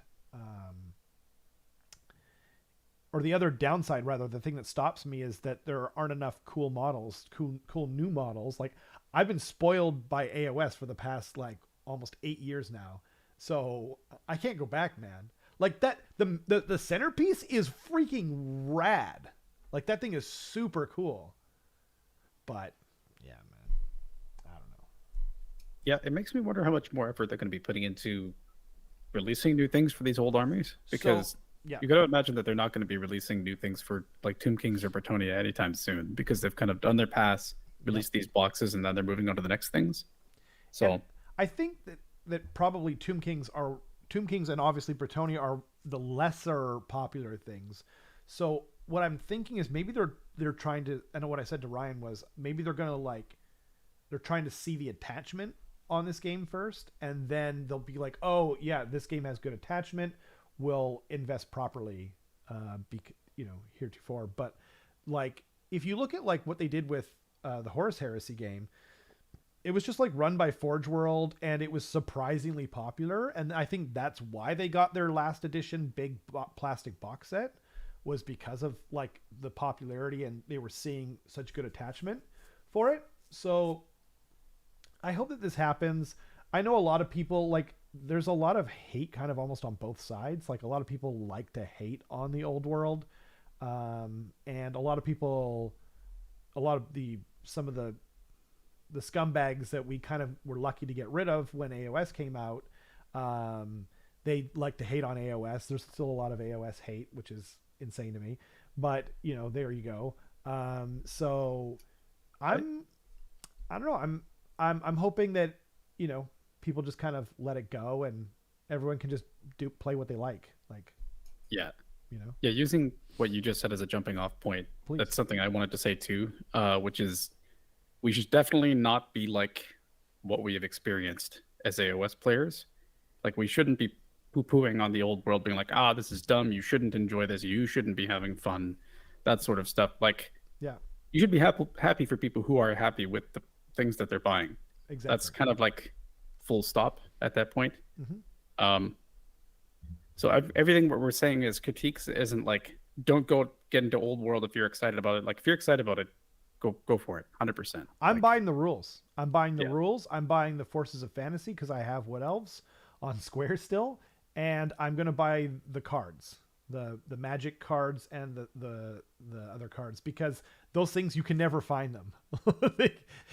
or the other downside, rather, the thing that stops me is that there aren't enough cool models, cool new models. Like, I've been spoiled by AOS for the past, like, almost 8 years now. So I can't go back, man. Like that, the centerpiece is freaking rad. Like that thing is super cool. But yeah, man, I don't know. Yeah, it makes me wonder how much more effort they're going to be putting into releasing new things for these old armies, because Yeah, you got to imagine that they're not going to be releasing new things for like Tomb Kings or Bretonia anytime soon, because they've kind of done their pass, released these boxes, and now they're moving on to the next things. So and I think that probably Tomb Kings and obviously Bretonia are the lesser popular things. So what I'm thinking is maybe they're trying to. I know what I said to Ryan was maybe they're trying to see the attachment on this game first, and then they'll be like, oh yeah, this game has good attachment. We'll invest properly, heretofore. But like if you look at like what they did with the Horus Heresy game, it was just like run by Forge World, and it was surprisingly popular. And I think that's why they got their last edition big plastic box set, was because of like the popularity, and they were seeing such good attachment for it. So I hope that this happens. I know a lot of people, like, there's a lot of hate kind of almost on both sides. Like a lot of people like to hate on the old world. And a lot of people, some of the scumbags that we kind of were lucky to get rid of when AOS came out, they like to hate on AOS. There's still a lot of AOS hate, which is insane to me, but there you go. So I don't know. I'm hoping that, people just kind of let it go and everyone can just play what they like. Like, yeah. Yeah, using what you just said as a jumping off point, please. That's something I wanted to say too, which is we should definitely not be like what we have experienced as AOS players. Like, we shouldn't be poo-pooing on the old world, being like, this is dumb, you shouldn't enjoy this, you shouldn't be having fun, that sort of stuff. Like, yeah, you should be happy for people who are happy with the things that they're buying. Exactly. That's kind of like full stop at that point. Mm-hmm. So everything what we're saying is critiques isn't like, don't get into old world if you're excited about it. Like, if you're excited about it, go for it, 100%. I'm buying the rules. I'm buying the rules. I'm buying the Forces of Fantasy because I have Wood Elves on Square still, and I'm gonna buy the cards, the magic cards and the other cards, because those things you can never find them.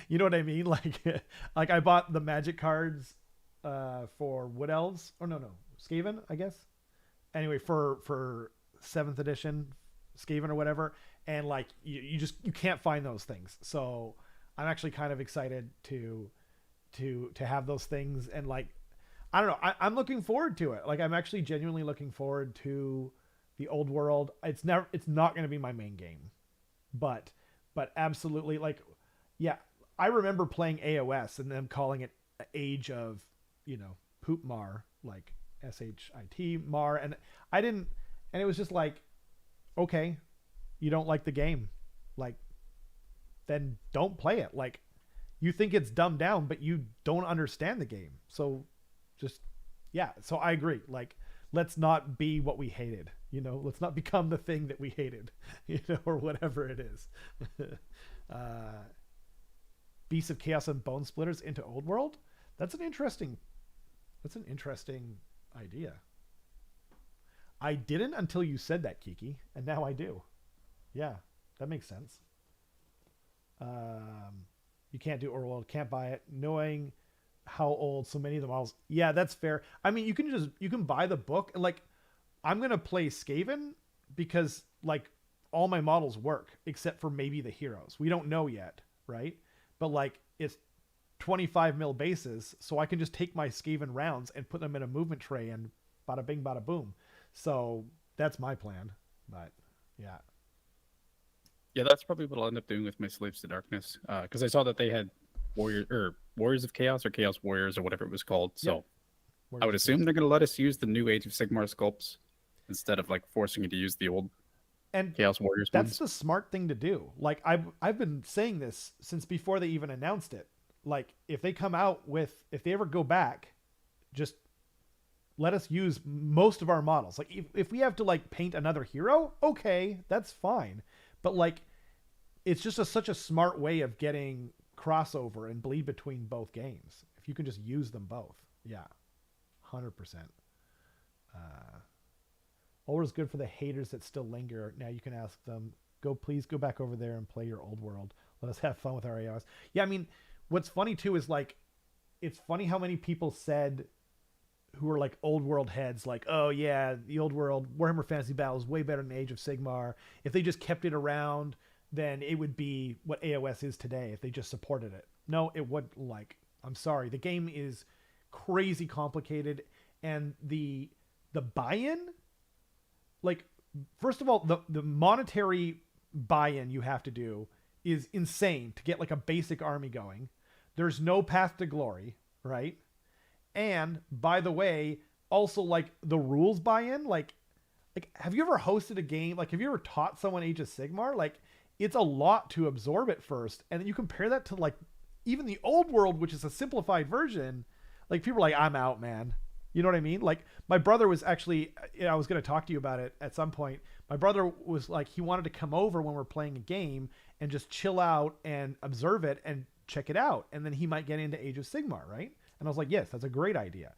You know what I mean? Like I bought the magic cards for Wood Elves, or no, Skaven, I guess. Anyway, for 7th edition Skaven or whatever, and like you can't find those things. So I'm actually kind of excited to have those things, and like, I don't know, I'm looking forward to it. Like, I'm actually genuinely looking forward to the old world. It's not going to be my main game, but absolutely, like, yeah, I remember playing AOS and them calling it Age of, Poopmar, like SHIT Mar, and I didn't, and it was just like, okay, you don't like the game, like, then don't play it. Like, you think it's dumbed down, but you don't understand the game. So just, yeah. So I agree. Like, let's not be what we hated, let's not become the thing that we hated, or whatever it is. Beasts of Chaos and Bone Splitters into Old World. That's an interesting idea. I didn't until you said that, Kiki, and now I do. Yeah, that makes sense. You can't do Orwell, can't buy it, knowing how old so many of the models. Yeah, that's fair. I mean, you can buy the book, and like, I'm gonna play Skaven because like all my models work except for maybe the heroes. We don't know yet, right? But like, it's 25 mil bases, so I can just take my Skaven rounds and put them in a movement tray and bada bing, bada boom. So that's my plan. But yeah. Yeah, that's probably what I'll end up doing with my Slaves to Darkness, because I saw that they had Warriors of Chaos or Chaos Warriors or whatever it was called. So I would assume they're going to let us use the new Age of Sigmar sculpts instead of like forcing you to use the old and Chaos Warriors that's ones. the smart thing to do. Like I've been saying this since before they even announced it. Like if they come out with, if they ever go back, just let us use most of our models. Like if we have to like paint another hero, okay, that's fine. But like it's just such a smart way of getting crossover and bleed between both games. If you can just use them both. Yeah. 100%. Old is good for the haters that still linger. Now you can ask them, please go back over there and play your old world. Let us have fun with our AOS. Yeah, I mean, what's funny too is like, it's funny how many people said who are like old world heads, like, oh yeah, the old world Warhammer Fantasy Battle is way better than Age of Sigmar. If they just kept it around, then it would be what AOS is today if they just supported it. No, it wouldn't. Like, I'm sorry. The game is crazy complicated, and the buy-in, like, first of all, the monetary buy-in you have to do is insane to get like a basic army going. There's no path to glory, right? And by the way, also like the rules buy-in, like have you ever hosted a game? Like, have you ever taught someone Age of Sigmar? Like, it's a lot to absorb at first, and then you compare that to like even the old world, which is a simplified version. Like, people are like, I'm out, man. You know what I mean? Like, my brother was actually, I was going to talk to you about it at some point. My brother was like, he wanted to come over when we're playing a game and just chill out and observe it and check it out. And then he might get into Age of Sigmar, right? And I was like, yes, that's a great idea.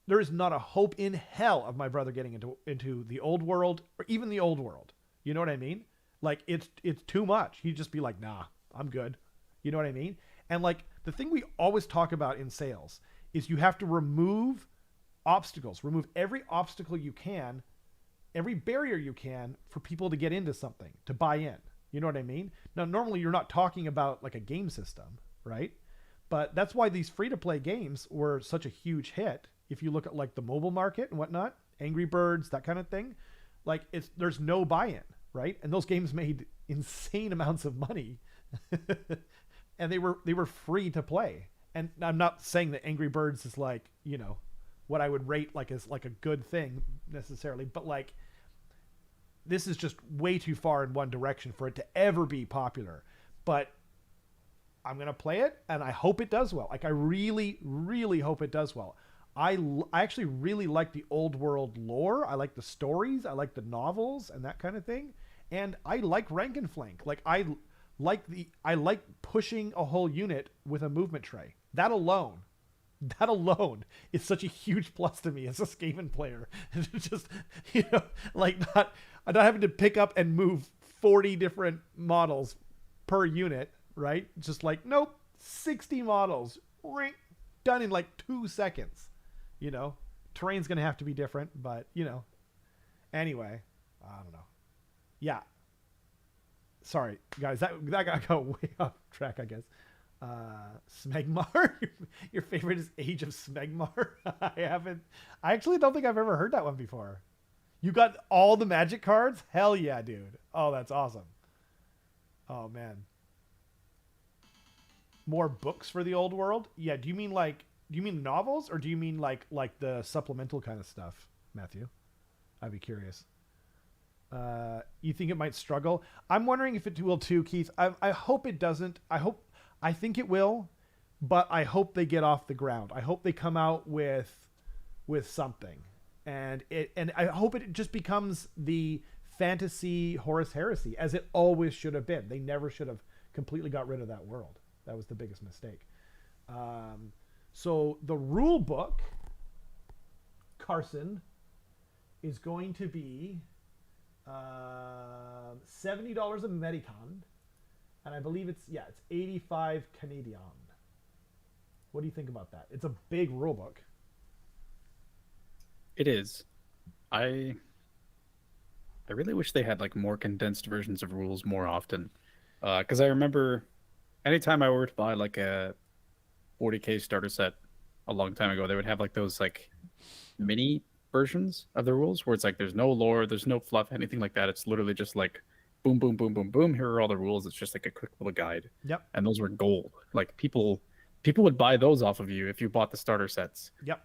There is not a hope in hell of my brother getting into the old world or even the old world. You know what I mean? Like, it's too much. He'd just be like, nah, I'm good. You know what I mean? And like, the thing we always talk about in sales is you have to remove obstacles, remove every obstacle you can, every barrier you can for people to get into something, to buy in. You know what I mean? Now, normally you're not talking about like a game system, right? But that's why these free-to-play games were such a huge hit. If you look at like the mobile market and whatnot, Angry Birds, that kind of thing, like there's no buy-in, right? And those games made insane amounts of money. And they were free to play. And I'm not saying that Angry Birds is like, you know, what I would rate like as like a good thing necessarily, but like this is just way too far in one direction for it to ever be popular. But I'm going to play it and I hope it does well. Like, I really, really hope it does well. I actually really like the old world lore. I like the stories. I like the novels and that kind of thing. And I like rank and flank. Like, I like pushing a whole unit with a movement tray. That alone is such a huge plus to me as a Skaven player. It's just, you know, like not having to pick up and move 40 different models per unit, right? Just like, nope, 60 models, done in like 2 seconds. You know, terrain's going to have to be different, but you know, anyway, I don't know. Yeah. Sorry, guys, that got way off track, I guess. Smegmar, your favorite is Age of Smegmar. I actually don't think I've ever heard that one before. You got all the magic cards? Hell yeah, dude. Oh, that's awesome. Oh man. More books for the old world? Yeah, do you mean novels, or do you mean like the supplemental kind of stuff, Matthew? I'd be curious. You think it might struggle? I'm wondering if it will too, Keith. I hope it doesn't. I think it will, but I hope they get off the ground. I hope they come out with something, and I hope it just becomes the fantasy Horus Heresy, as it always should have been. They never should have completely got rid of that world. That was the biggest mistake. So the rule book, Carson, is going to be $70 American. And I believe it's 85 Canadian. What do you think about that? It's a big rule book. It is. I really wish they had like more condensed versions of rules more often. Because I remember anytime I were to buy like a 40k starter set a long time ago, they would have like those like mini versions of the rules where it's like there's no lore, there's no fluff, anything like that. It's literally just like boom, boom, boom, boom, boom. Here are all the rules. It's just like a quick little guide. Yep. And those were gold. Like people would buy those off of you if you bought the starter sets. Yep.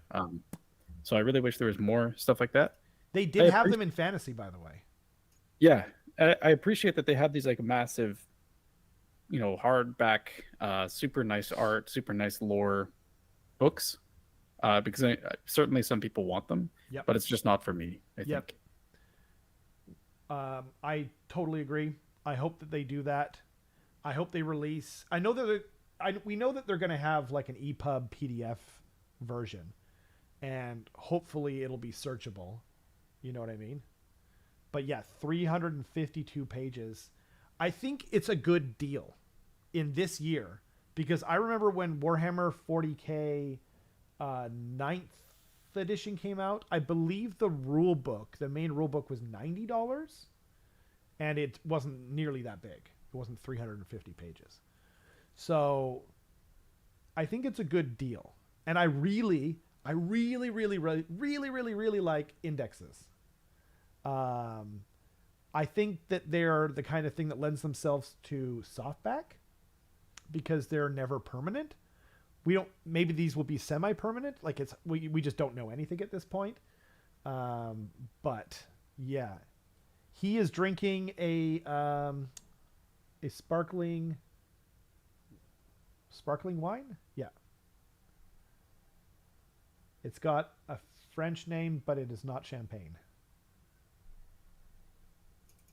So I really wish there was more stuff like that. They I did have appreciate- them in fantasy, by the way. Yeah, I appreciate that they have these like massive, hardback, super nice art, super nice lore books, because certainly some people want them, Yep. but it's just not for me. I Yep. think. I totally agree. I hope that they do that. I hope they release. I know that we know that they're going to have like an EPUB PDF version, and hopefully it'll be searchable. You know what I mean? But yeah, 352 pages. I think it's a good deal in this year, because I remember when Warhammer 40K 9th edition came out, I believe the rule book, the main rule book, was $90, and it wasn't nearly that big. It wasn't 350 pages. So I think it's a good deal. And I really like indexes. I think that they're the kind of thing that lends themselves to softback, because they're never permanent. Maybe these will be semi-permanent. Like we just don't know anything at this point. But yeah, he is drinking a sparkling wine. Yeah. It's got a French name, but it is not champagne.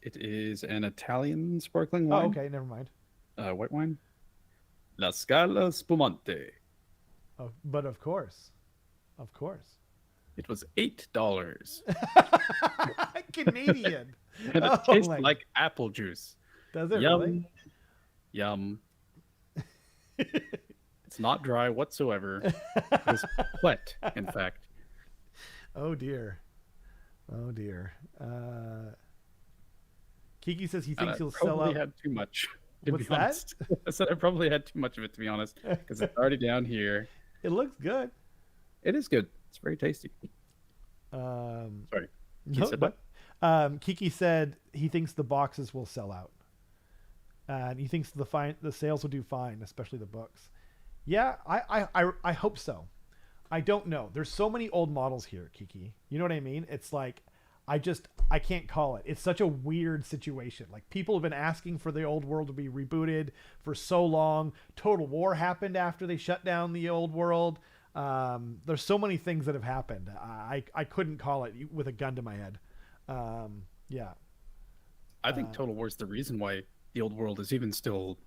It is an Italian sparkling wine. Oh, okay. Never mind. White wine. La Scala Spumante. Oh, but of course. It was $8. Canadian. And it Oh tastes my- like apple juice. Does it Yum. really? Yum. It's not dry whatsoever. It's wet, in fact. Oh dear. Kiki says he And thinks I he'll sell probably out. had too much. To What's be that? honest. I said I probably had too much of it, to be honest, because it's already down here. It looks good. It is good. It's very tasty. Um, Sorry. no, said but, Kiki said he thinks the boxes will sell out, and he thinks the sales will do fine, especially the books. Yeah, I hope so. I don't know. There's so many old models here, Kiki. You know what I mean? It's like I can't call it. It's such a weird situation. Like, people have been asking for the old world to be rebooted for so long. Total War happened after they shut down the old world. There's so many things that have happened. I couldn't call it with a gun to my head. Yeah. I think Total War is the reason why the old world is even still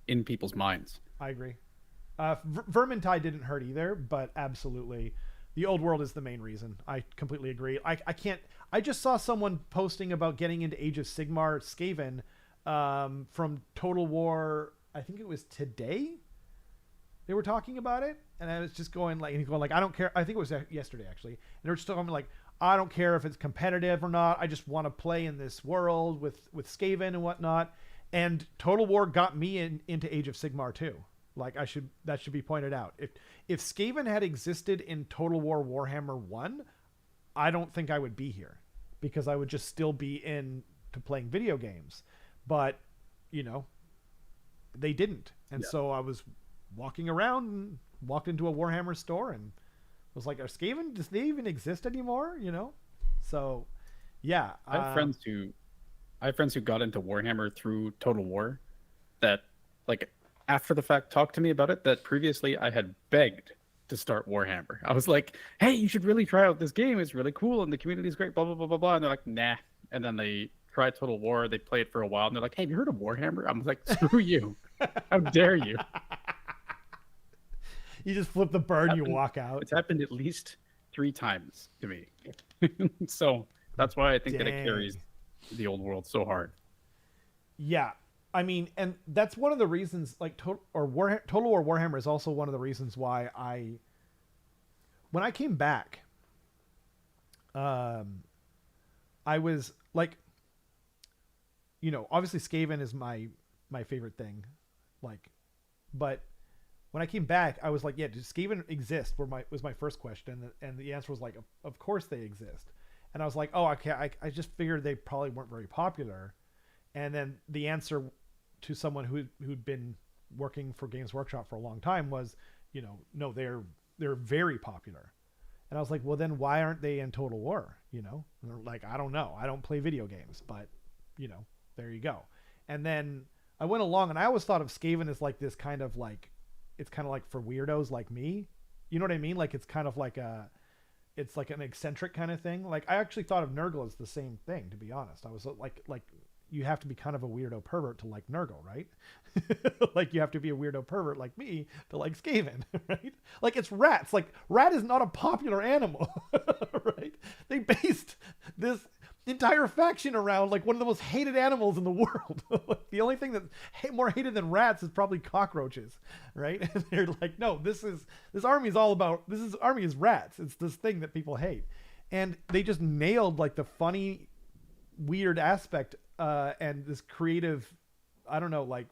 in people's minds. I agree. Vermintide didn't hurt either, but absolutely, the old world is the main reason. I completely agree. I just saw someone posting about getting into Age of Sigmar Skaven from Total War. I think it was today. They were talking about it, and I was just going like, I don't care. I think it was yesterday actually, and they were just talking like, I don't care if it's competitive or not. I just want to play in this world with Skaven and whatnot. And Total War got me into Age of Sigmar too. Like, that should be pointed out. If Skaven had existed in Total War Warhammer 1, I don't think I would be here, because I would just still be into playing video games. But, they didn't. And so I was walking around and walked into a Warhammer store and was like, are Skaven, does they even exist anymore? So yeah. I have friends who got into Warhammer through Total War that, like, after the fact talked to me about it, that previously I had begged to start Warhammer. I was like, hey, you should really try out this game. It's really cool and the community is great, blah, blah, blah, blah, blah. And they're like, nah. And then they tried Total War. They played it for a while and they're like, hey, have you heard of Warhammer? I'm like, screw you. How dare you? You just flip the bird and you walk out. It's happened at least 3 times to me. So that's why I think that it carries the old world so hard. Yeah. I mean, and that's one of the reasons, like, Total War Warhammer is also one of the reasons why when I came back, I was like, obviously Skaven is my favorite thing, like, but when I came back, I was like, yeah, does Skaven exist? Was my first question, and the answer was like, of course they exist. And I was like, oh, okay, I just figured they probably weren't very popular. And then the answer to someone who'd been working for Games Workshop for a long time was, no, they're very popular. And I was like, well, then why aren't they in Total War? You know, and they're like, I don't know. I don't play video games, but you know, there you go. And then I went along, and I always thought of Skaven as like this kind of like, it's kind of like for weirdos like me. You know what I mean? Like it's kind of like it's like an eccentric kind of thing. Like I actually thought of Nurgle as the same thing, to be honest. I was like you have to be kind of a weirdo pervert to like Nurgle, right? Like you have to be a weirdo pervert like me to like Skaven, right? Like it's rats. Like rat is not a popular animal, right? They based this entire faction around like one of the most hated animals in the world. The only thing that's more hated than rats is probably cockroaches, right? And they're like, no, this army is all about, army is rats. It's this thing that people hate. And they just nailed like the funny, weird aspect and this creative, I don't know, like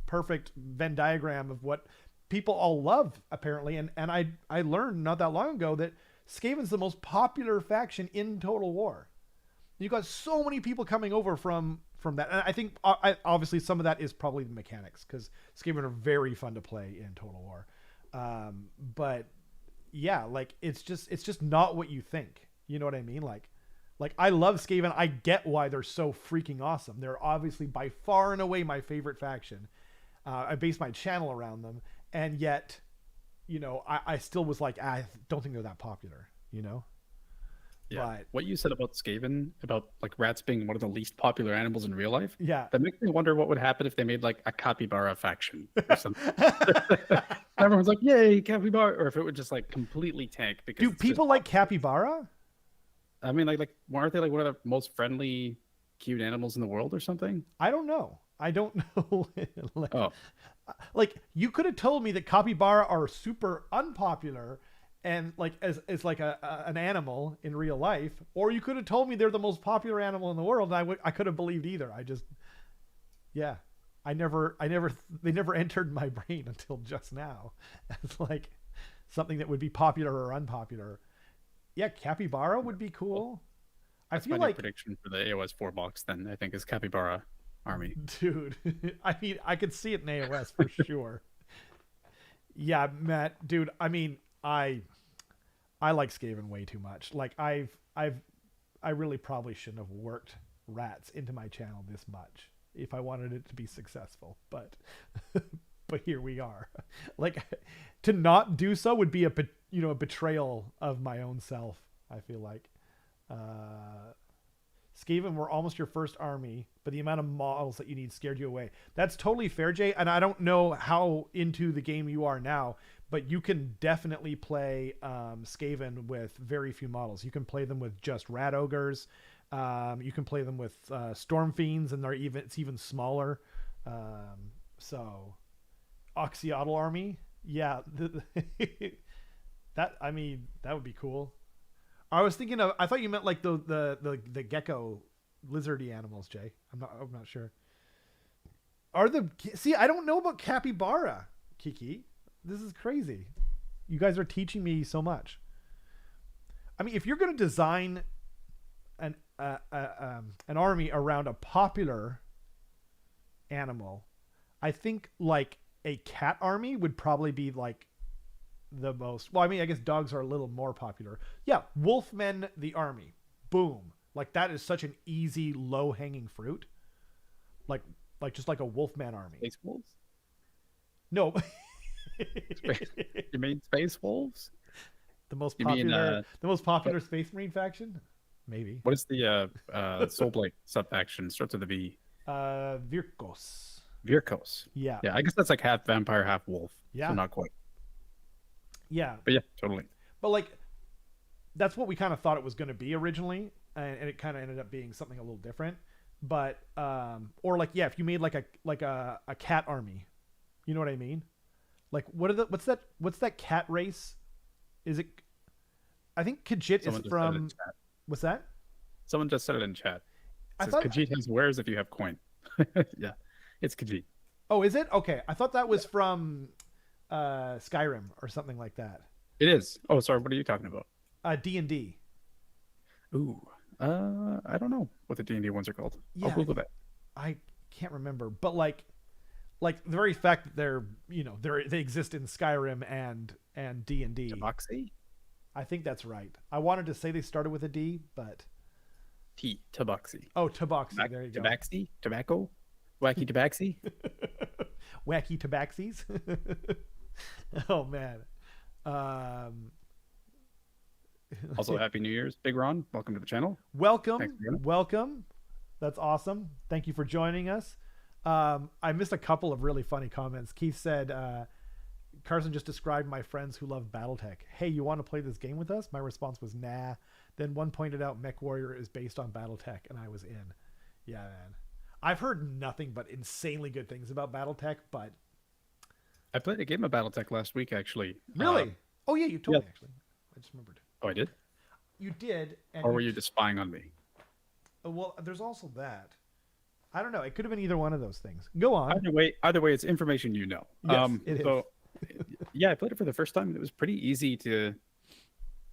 perfect Venn diagram of what people all love apparently. And I learned not that long ago that Skaven's the most popular faction in Total War. You got so many people coming over from that, and I think obviously some of that is probably the mechanics, because Skaven are very fun to play in Total War. But yeah, like it's just not what you think. You know what I mean? Like I love Skaven. I get why they're so freaking awesome. They're obviously by far and away my favorite faction. I base my channel around them, and yet, you know, I still was like, I don't think they're that popular. You know. Yeah. But what you said about Skaven, about like rats being one of the least popular animals in real life, yeah, that makes me wonder what would happen if they made like a capybara faction or something. Everyone's like, "Yay, capybara!" Or if it would just like completely tank. Because do people like capybara? I mean, like, aren't they like one of the most friendly, cute animals in the world or something? I don't know. I don't know. Oh, like you could have told me that capybara are super unpopular and like as like an animal in real life, or you could have told me they're the most popular animal in the world, and I could have believed either. Yeah, they never entered my brain until just now as like something that would be popular or unpopular. Yeah, capybara would be cool. that's I feel my new like prediction for the AOS 4 box. Then I think is capybara army. dude, I mean, I could see it in AOS for sure. Yeah, Matt, dude, I mean, I like Skaven way too much. Like I really probably shouldn't have worked rats into my channel this much if I wanted it to be successful, but but here we are. Like to not do so would be a betrayal of my own self, I feel like. Skaven were almost your first army, but the amount of models that you need scared you away. That's totally fair, Jay. And I don't know how into the game you are now, but you can definitely play Skaven with very few models. You can play them with just rat ogres. You can play them with storm fiends, and it's even smaller. So Oxyotl army, yeah, that would be cool. I was thinking of. I thought you meant like the gecko, lizardy animals, Jay. I'm not sure. I don't know about capybara, Kiki. This is crazy. You guys are teaching me so much. I mean, if you're going to design an army around a popular animal, I think like a cat army would probably be like the most. Well, I mean, I guess dogs are a little more popular. Yeah, Wolfmen the army. Boom. Like that is such an easy, low-hanging fruit. Like just like a Wolfman army. Space wolves? No. You mean space wolves? The most popular Space Marine faction? Maybe. What is the Soulblight sub-faction? Starts with a V. Virkos. Virkos. Yeah. Yeah, I guess that's like half vampire, half wolf. Yeah. So not quite. Yeah. But yeah, totally. But like, that's what we kind of thought it was going to be originally, and it kind of ended up being something a little different. But or like, yeah, if you made like a cat army, you know what I mean? Like, what's that cat race? Is it? I think Khajiit is from. What's that? Someone just said it in chat. I It says thought Khajiit has wares if you have coin. Yeah, it's Khajiit. Oh, is it? Okay, I thought that was from Skyrim or something like that. It is. Oh, sorry. What are you talking about? D&D. Ooh, I don't know what the D&D ones are called. Yeah, I'll Google that. I can't remember, but like the very fact that they exist in Skyrim and D&D. Tabaxi? I think that's right. I wanted to say they started with a D, but Tabaxi. oh, Tabaxi. There you go. Tabaxi? Tobacco? Wacky Tabaxi? Wacky Tabaxis. Oh man. Also, Happy New Year's, Big Ron. Welcome to the channel. Welcome. Thanks, Brianna. Welcome. That's awesome. Thank you for joining us. I missed a couple of really funny comments. Keith said, Carson just described my friends who love Battletech. Hey, you want to play this game with us? My response was nah. Then one pointed out MechWarrior is based on Battletech, and I was in. Yeah, man. I've heard nothing but insanely good things about Battletech, but... I played a game of Battletech last week, actually. Really? Oh, yeah, you told me, actually. I just remembered. Oh, I did? You did. And Or were you just spying on me? Well, there's also that. I don't know. It could have been either one of those things. Go on. Either way, it's information you know. Yes, it is. Yeah, I played it for the first time. And it was pretty easy to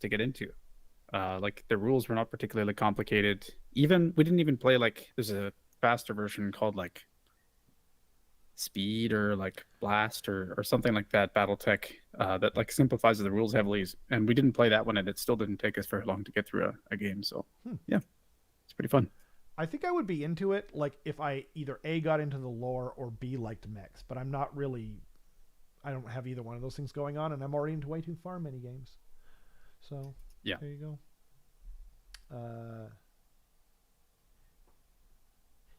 get into. Like the rules were not particularly complicated. We didn't even play like there's a faster version called like Speed or like Blast or something like that. BattleTech that like simplifies the rules heavily, and we didn't play that one, and it still didn't take us very long to get through a game. So yeah, it's pretty fun. I think I would be into it like if I either A, got into the lore, or B, liked mechs, but I'm not really. I don't have either one of those things going on, and I'm already into way too far many games. So yeah, there you go.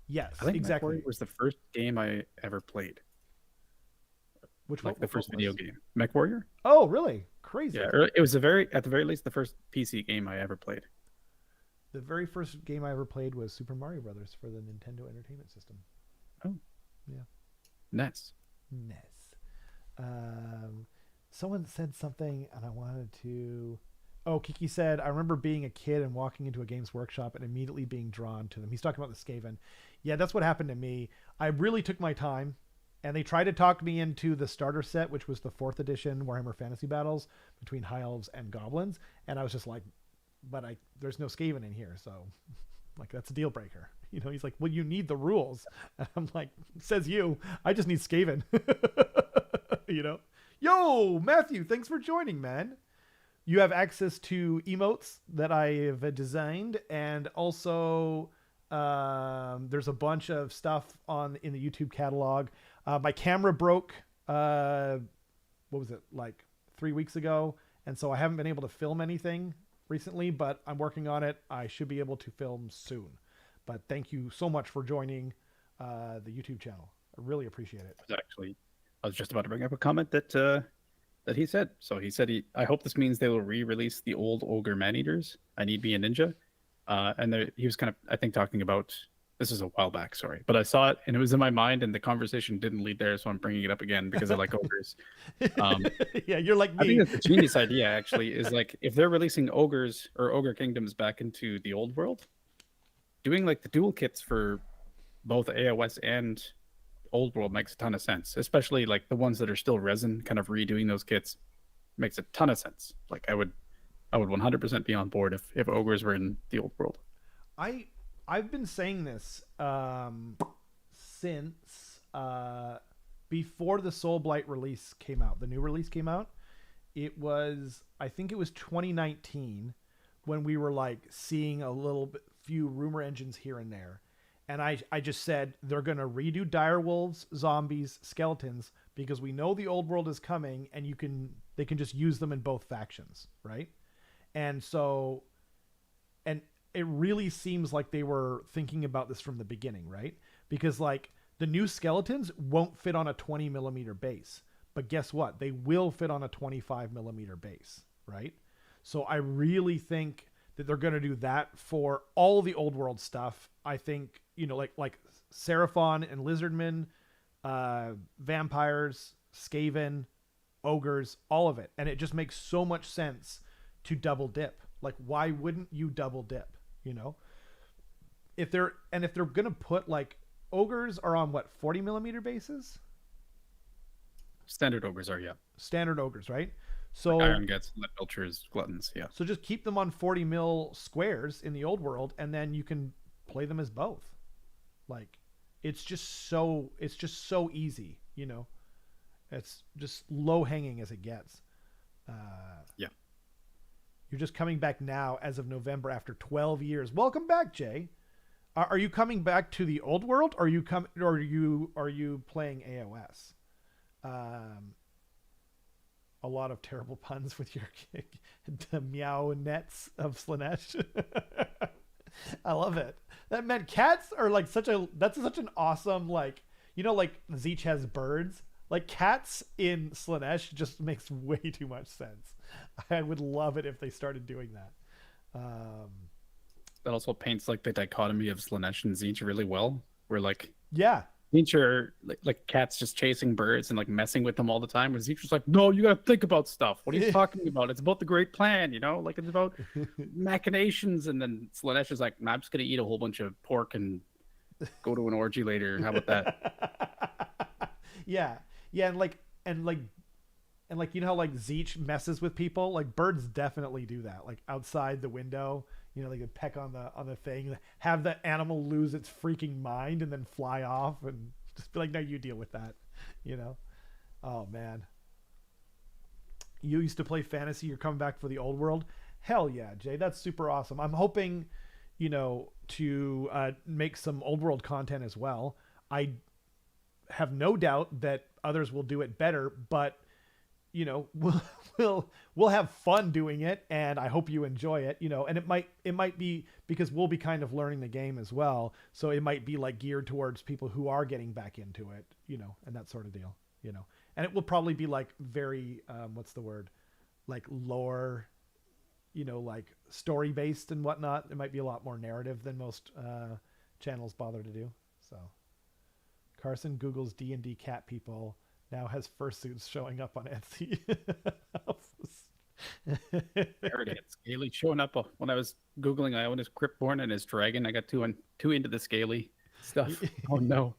Yes, I think exactly. MechWarrior was the first game I ever played. Which like one? the first video game, MechWarrior. Oh, really? Crazy. Yeah, it was at the very least the first PC game I ever played. The very first game I ever played was Super Mario Brothers for the Nintendo Entertainment System. Oh, yeah. NES. Someone said something, and I wanted to. Oh, Kiki said, I remember being a kid and walking into a Games Workshop and immediately being drawn to them. He's talking about the Skaven. Yeah, that's what happened to me. I really took my time, and they tried to talk me into the starter set, which was the 4th edition Warhammer Fantasy Battles between High Elves and Goblins. And I was just like, but there's no Skaven in here, so like that's a deal breaker. You know, he's like, well, you need the rules. And I'm like, says you. I just need Skaven. You know? Yo, Matthew, thanks for joining, man. You have access to emotes that I have designed, and also there's a bunch of stuff in the YouTube catalog. My camera broke, what was it, like 3 weeks ago, and so I haven't been able to film anything recently, but I'm working on it. I should be able to film soon. But thank you so much for joining the YouTube channel. I really appreciate it. I was just about to bring up a comment that he said. So he said, I hope this means they will re-release the old Ogre Man-Eaters. I Need Me a Ninja. And he was kind of, I think, talking about, this is a while back, sorry. But I saw it, and it was in my mind, and the conversation didn't lead there, so I'm bringing it up again because I like ogres. Yeah, you're like me. I think that's a genius idea, actually, is like, if they're releasing ogres or ogre kingdoms back into the old world, doing like the dual kits for both AOS and old world makes a ton of sense, especially like the ones that are still resin, kind of redoing those kits makes a ton of sense. Like I would 100% be on board if ogres were in the old world. I've been saying this since before the Soul Blight release came out. The new release came out. I think it was 2019 when we were like seeing few rumor engines here and there. And I just said they're going to redo direwolves, zombies, skeletons, because we know the old world is coming, and they can just use them in both factions, right? And so, and it really seems like they were thinking about this from the beginning, right? Because like the new skeletons won't fit on a 20 millimeter base, but guess what? They will fit on a 25 millimeter base, right? So I really think that they're going to do that for all the old world stuff. I think, you know, like Seraphon and Lizardmen, vampires, Skaven, ogres, all of it. And it just makes so much sense to double dip. Like, why wouldn't you double dip? You know, if they're going to put like ogres are on what, 40 millimeter bases? Standard ogres are, yeah. Standard ogres, right? So like Iron Guts, Lead Belchers, Gluttons, yeah. So just keep them on 40 mil squares in the old world, and then you can play them as both. Like, it's just so easy, you know. It's just low hanging as it gets. Yeah. You're just coming back now as of November after 12 years. Welcome back, Jay. Are you coming back to the old world, or are you playing AOS? A lot of terrible puns with your the meow nets of Slanesh. I love it. That meant cats are like such an awesome, like, you know, like Zeech has birds. Like cats in Slanesh just makes way too much sense. I would love it if they started doing that. That also paints like the dichotomy of Slanesh and Zeech really well. Where like Yeah. Zeech are like cats just chasing birds and like messing with them all the time. Where Zeech is like, no, you gotta think about stuff. What are you talking about? It's about the great plan, you know? Like it's about machinations. And then Slanesh is like, nah, I'm just gonna eat a whole bunch of pork and go to an orgy later. How about that? Yeah. Yeah, and like you know how like Zeech messes with people? Like birds definitely do that. Like outside the window, you know, they could peck on the thing, have the animal lose its freaking mind and then fly off and just be like, no, you deal with that, you know? Oh man. You used to play fantasy, you're coming back for the old world? Hell yeah, Jay, that's super awesome. I'm hoping, you know, to make some old world content as well. I have no doubt that others will do it better, but you know, we'll have fun doing it, and I hope you enjoy it, you know. And it might be because we'll be kind of learning the game as well, so it might be like geared towards people who are getting back into it, you know, and that sort of deal, you know. And it will probably be like very what's the word, like lore, you know, like story based and whatnot. It might be a lot more narrative than most channels bother to do. So Carson Google's D&D cat people now has fursuits showing up on Etsy. There it is. Scaly showing up when I was Googling. I own his Cryptborn and his dragon. I got too into the Scaly stuff. Oh no.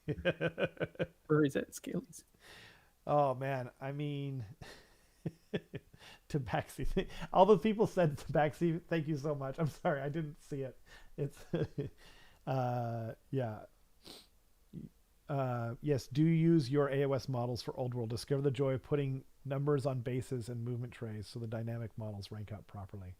Furries at Scalies. Oh man. I mean, Tabaxi. All the people said Tabaxi. Thank you so much. I'm sorry. I didn't see it. It's, yeah. Yes, do use your AOS models for old world. Discover the joy of putting numbers on bases and movement trays so the dynamic models rank out properly.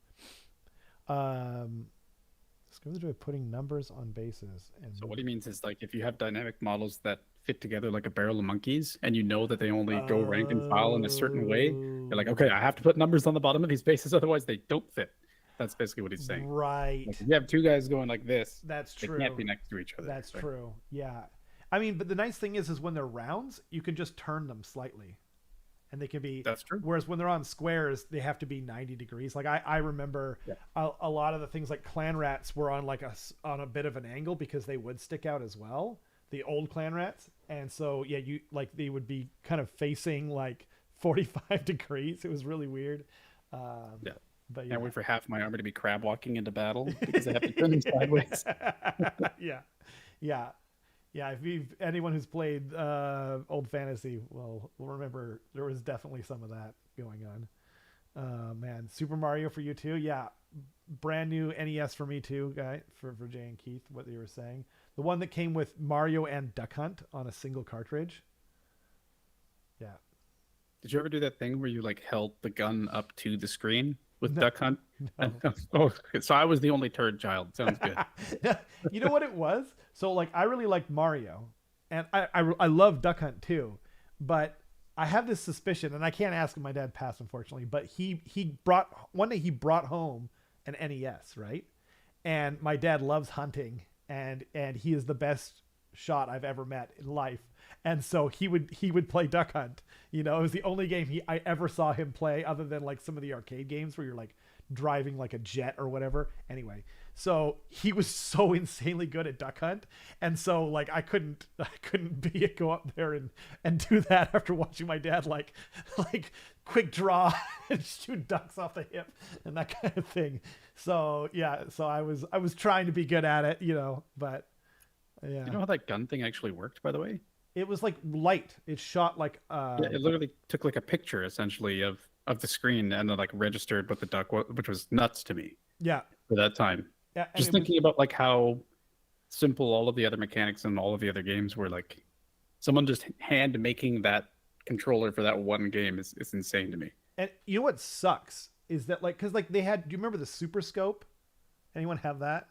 Discover the joy of putting numbers on bases. And so what he means is like if you have dynamic models that fit together like a barrel of monkeys and you know that they only go rank and file in a certain way, you're like, okay, I have to put numbers on the bottom of these bases, otherwise they don't fit. That's basically what he's saying. Right. Like if you have two guys going like this, that's true. They can't be next to each other. That's true. Yeah. I mean, but the nice thing is when they're rounds, you can just turn them slightly, and they can be. That's true. Whereas when they're on squares, they have to be 90 degrees. Like I remember a lot of the things like clan rats were on like on a bit of an angle because they would stick out as well. The old clan rats, and so yeah, you like they would be kind of facing like 45 degrees. It was really weird. Yeah. But can't wait for half my army to be crab walking into battle because I have to turn them sideways. Yeah. Yeah, if anyone who's played old fantasy will remember there was definitely some of that going on. Man, Super Mario for you too? Yeah, brand new NES for me too, guy, for Jay and Keith, what they were saying. The one that came with Mario and Duck Hunt on a single cartridge. Yeah. Did you ever do that thing where you like held the gun up to the screen with No. Duck Hunt? No. Oh, so I was the only turd child. Sounds good. You know what it was? So like I really liked Mario, and I love Duck Hunt too, but I have this suspicion, and I can't ask him. My dad passed unfortunately, but he brought home an NES, right? And my dad loves hunting, and he is the best shot I've ever met in life. And so he would play Duck Hunt. You know, it was the only game I ever saw him play, other than like some of the arcade games where you're like driving like a jet or whatever. Anyway, so he was so insanely good at Duck Hunt, and so like I couldn't go up there and do that after watching my dad like quick draw and shoot ducks off the hip and that kind of thing. So yeah, so I was trying to be good at it, you know, but yeah. You know how that gun thing actually worked, by the way? It was like light. It shot like Yeah, it literally took like a picture essentially of the screen and then like registered what the duck was, which was nuts to me. Yeah. For that time. Yeah. Just thinking about like how simple all of the other mechanics and all of the other games were. Like someone just hand making that controller for that one game is insane to me. And you know what sucks is that like, because like they had, do you remember the Super Scope? Anyone have that?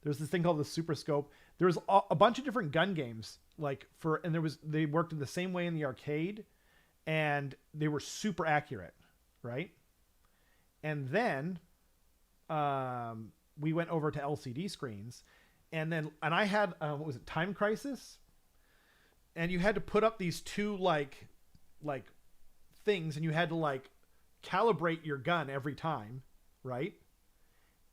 There's this thing called the Super Scope. There's a bunch of different gun games and they worked in the same way in the arcade, and they were super accurate, right? And then we went over to LCD screens, and I had what was it, Time Crisis, and you had to put up these two like things, and you had to like calibrate your gun every time, right?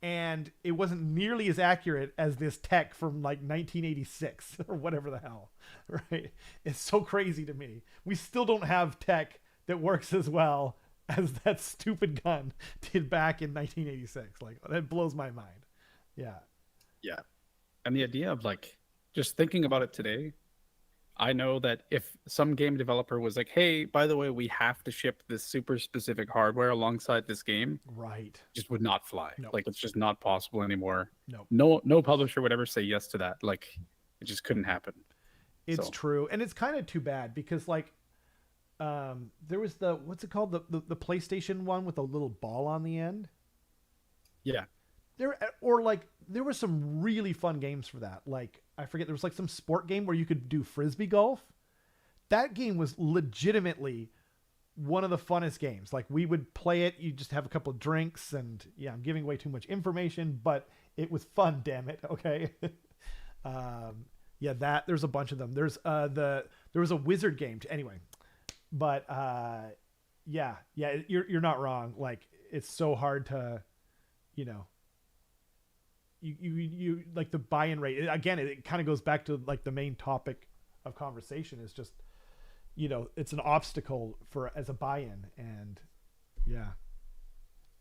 And it wasn't nearly as accurate as this tech from like 1986 or whatever the hell, right? It's so crazy to me. We still don't have tech that works as well as that stupid gun did back in 1986. Like, that blows my mind. Yeah. Yeah. And the idea of like just thinking about it today, I know that if some game developer was like, hey, by the way, we have to ship this super specific hardware alongside this game, Right. just would not fly. No. Like, it's just not possible anymore. No. No publisher would ever say yes to that. Like, it just couldn't happen. It's true. And it's kind of too bad because like there was what's it called? The PlayStation one with a little ball on the end. Yeah. There were some really fun games for that. Like, I forget, there was like some sport game where you could do frisbee golf. That game was legitimately one of the funnest games. Like, we would play it, you just have a couple of drinks, and yeah, I'm giving way too much information, but it was fun, damn it. Okay. Yeah, there's a bunch of them. There's there was a wizard game anyway. But yeah, you're not wrong. Like, it's so hard to, you know, you like the buy-in rate. Again, it kind of goes back to like the main topic of conversation is just, you know, it's an obstacle as a buy-in. And yeah,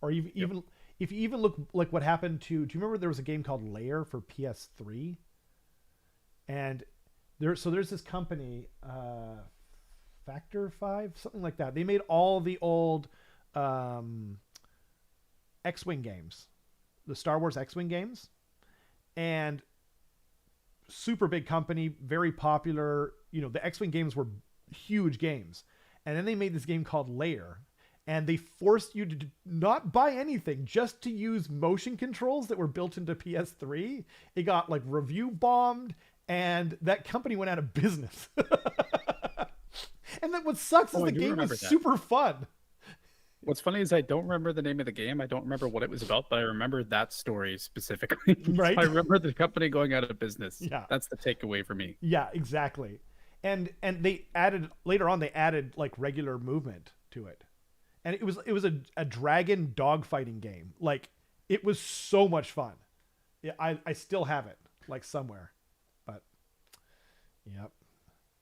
or even if you even look like what happened do you remember there was a game called Lair for PS3? And there's this company, Factor 5, something like that. They made all the old X-Wing games, the Star Wars X-Wing games, and super big company, very popular. You know, the X-Wing games were huge games. And then they made this game called Lair, and they forced you to not buy anything, just to use motion controls that were built into PS3. It got like review bombed, and that company went out of business. And then what sucks is the game was super fun. What's funny is I don't remember the name of the game. I don't remember what it was about, but I remember that story specifically. Right. I remember the company going out of business. Yeah. That's the takeaway for me. Yeah, exactly. And they added later on, they added like regular movement to it. And it was a dragon dogfighting game. Like, it was so much fun. Yeah, I still have it like somewhere. But yep.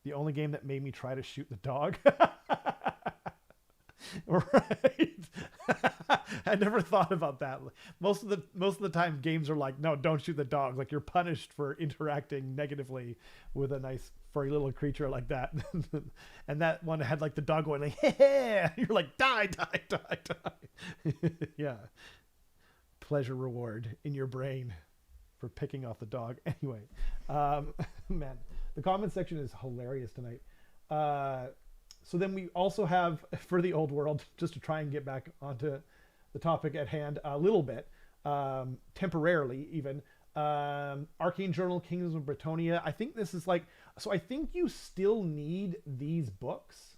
The only game that made me try to shoot the dog. Right. I never thought about that. Most of the time games are like, no, don't shoot the dog. Like, you're punished for interacting negatively with a nice furry little creature like that. And that one had like the dog going like, hey, you're like, die. Yeah. Pleasure reward in your brain for picking off the dog. Anyway, man, the comment section is hilarious tonight. So then we also have, for the old world, just to try and get back onto the topic at hand a little bit, temporarily even, Arcane Journal, Kingdoms of Bretonia. I think this is like, so I think you still need these books.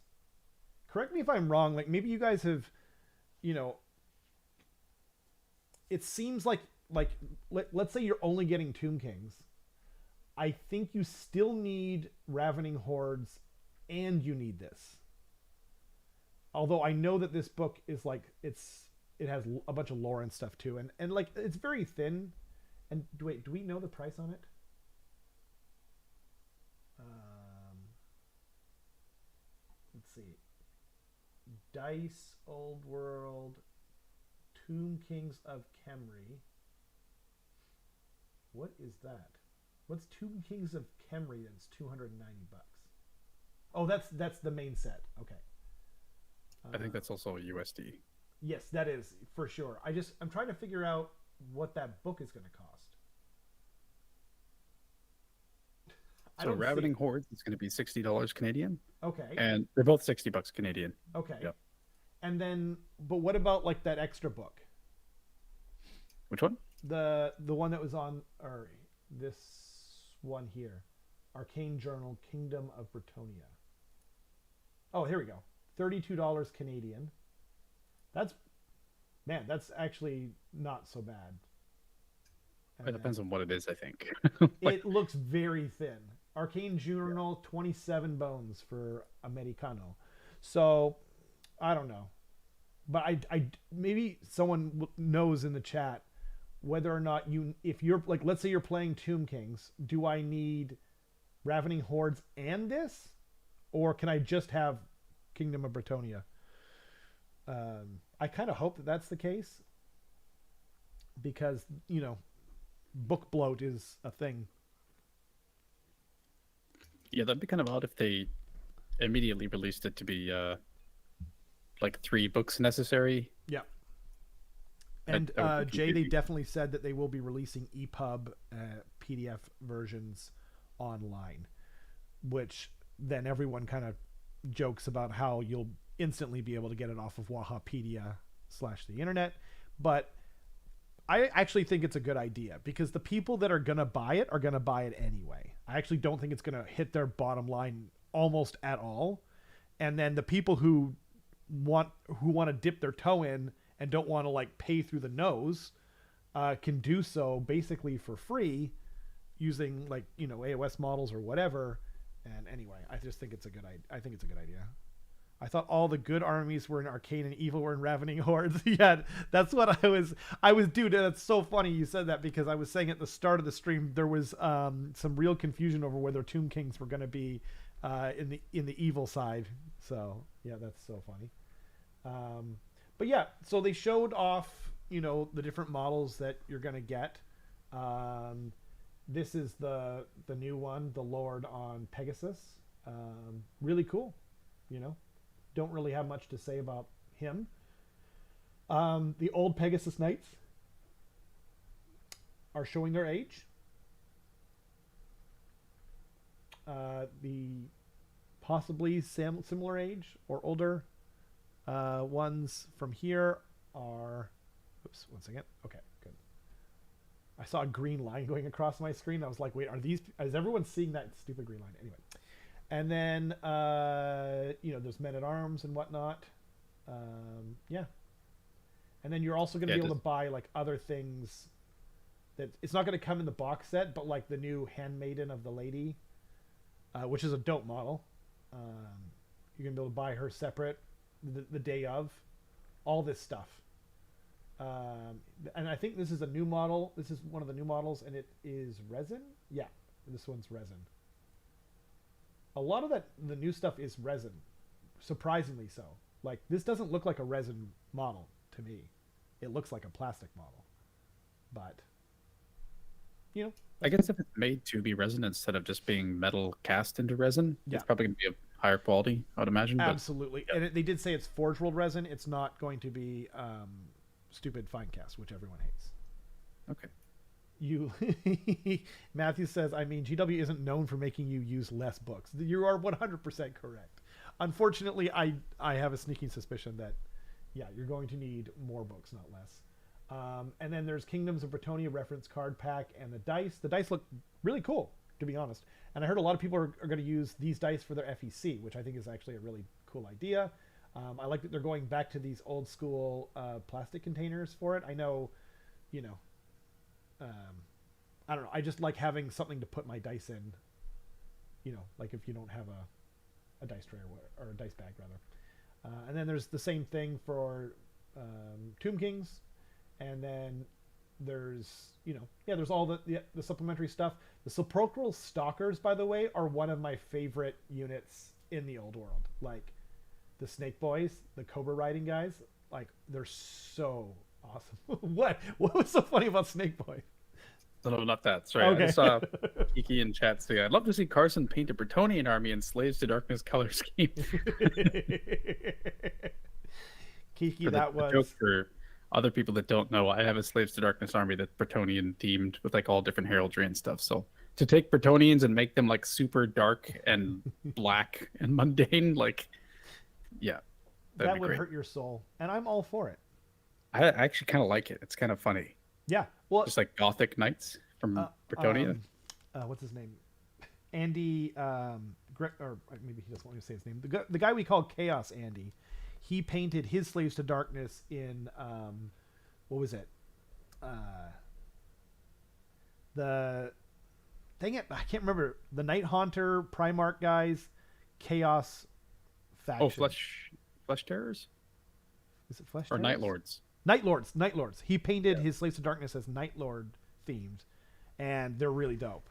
Correct me if I'm wrong. Like, maybe you guys have, you know, it seems like let's say you're only getting Tomb Kings. I think you still need Ravening Hordes, and you need this. Although I know that this book is like, it has a bunch of lore and stuff too, and like, it's very thin. And wait, do we know the price on it? Let's see. Dice, Old World, Tomb Kings of Khemri. What is that? What's Tomb Kings of Khemri? That's $290. Oh, that's the main set. Okay. I think that's also a USD. Yes, that is for sure. I'm trying to figure out what that book is going to cost. So Ravening Hordes is going to be $60 Canadian. Okay. And they're both $60 Canadian. Okay. Yep. And then, but what about like that extra book? Which one? The one that was on, or this one here, Arcane Journal, Kingdom of Bretonia. Oh, here we go. $32 Canadian. That's actually not so bad. It depends on what it is, I think. It looks very thin. Arcane Journal, 27 bones for Americano. So, I don't know. But I maybe someone knows in the chat whether or not if you're, like, let's say you're playing Tomb Kings, do I need Ravening Hordes and this? Or can I just have Kingdom of Bretonia? I kind of hope that that's the case. Because, book bloat is a thing. Yeah, that'd be kind of odd if they immediately released it to be like 3 books necessary. Yeah. And Jay, they definitely said that they will be releasing EPUB PDF versions online, which then everyone kind of jokes about how you'll instantly be able to get it off of Whaaaapedia/the internet. But I actually think it's a good idea because the people that are going to buy it are going to buy it anyway. I actually don't think it's going to hit their bottom line almost at all. And then the people who want to dip their toe in and don't want to like pay through the nose can do so basically for free using like, AOS models or whatever. And anyway, I just think it's a good idea. I thought all the good armies were in Arcane and evil were in Ravening Hordes. Yeah, that's what I was, dude, that's so funny you said that because I was saying at the start of the stream, there was some real confusion over whether Tomb Kings were going to be in the evil side. So yeah, that's so funny. But yeah, so they showed off, the different models that you're going to get. This is the new one, the Lord on Pegasus. Really cool, Don't really have much to say about him. The old Pegasus Knights are showing their age. The possibly similar age or older ones from here are... Oops, one second. Okay, good. I saw a green line going across my screen. I was like, wait, is everyone seeing that stupid green line? Anyway. And then, there's men-at-arms and whatnot. Yeah. And then you're also going to be able to buy, like, other things that... It's not going to come in the box set, but, like, the new Handmaiden of the Lady, which is a dope model. You're going to be able to buy her separate the day of. All this stuff. And I think this is a new model. This is one of the new models, and it is resin? Yeah, this one's resin. A lot of the new stuff is resin, surprisingly so. Like, this doesn't look like a resin model to me. It looks like a plastic model. But, I guess if it's made to be resin instead of just being metal cast into resin, it's probably going to be of higher quality, I would imagine. Absolutely. But, and they did say it's Forge World resin. It's not going to be stupid fine cast, which everyone hates. Okay. Matthew says, GW isn't known for making you use less books. You are 100% correct. Unfortunately, I have a sneaking suspicion that, you're going to need more books, not less. And then there's Kingdoms of Bretonia reference card pack and the dice. The dice look really cool, to be honest. And I heard a lot of people are going to use these dice for their FEC, which I think is actually a really cool idea. I like that they're going back to these old school plastic containers for it. I know, I don't know. I just like having something to put my dice in, like if you don't have a dice tray or a dice bag rather. And then there's the same thing for Tomb Kings. And then there's, there's all the supplementary stuff. The Sepulchral Stalkers, by the way, are one of my favorite units in the old world. Like the Snake Boys, the Cobra riding guys, like they're so awesome. What was so funny about Snake Boy? No, not that. Sorry, okay. I saw Kiki in chat say, I'd love to see Carson paint a Bretonian army in Slaves to Darkness color scheme. Kiki, that was... joke for other people that don't know, I have a Slaves to Darkness army that's Bretonian themed with like all different heraldry and stuff. So to take Bretonians and make them like super dark and black and mundane, like, yeah. That'd that be would great. hurt your soul, and I'm all for it. I actually kind of like it. It's kind of funny. Yeah. Well, Just like Gothic Knights from Bretonia. What's his name? Andy, or maybe he doesn't want me to say his name. The guy we call Chaos Andy, he painted his Slaves to Darkness in, what was it? Dang it, I can't remember. The Night Haunter, Primarch guys, Chaos faction. Oh, Flesh Terrors? Is it Flesh Or Terrors? Night Lords? Night Lords. He painted his Slaves to Darkness as Night Lord themed, and they're really dope.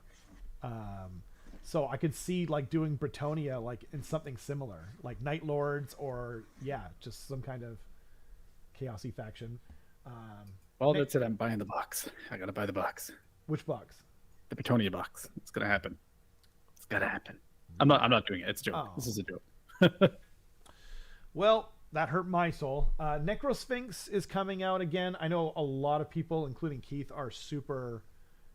So I could see like doing Bretonia like in something similar, like Night Lords, or just some kind of chaosy faction. Well, that's it. I'm buying the box. I gotta buy the box. Which box? The Bretonia box. It's gonna happen. It's gonna happen. I'm not doing it. It's a joke. Oh. This is a joke. Well, that hurt my soul. Necrosphinx is coming out again. I know a lot of people, including Keith, are super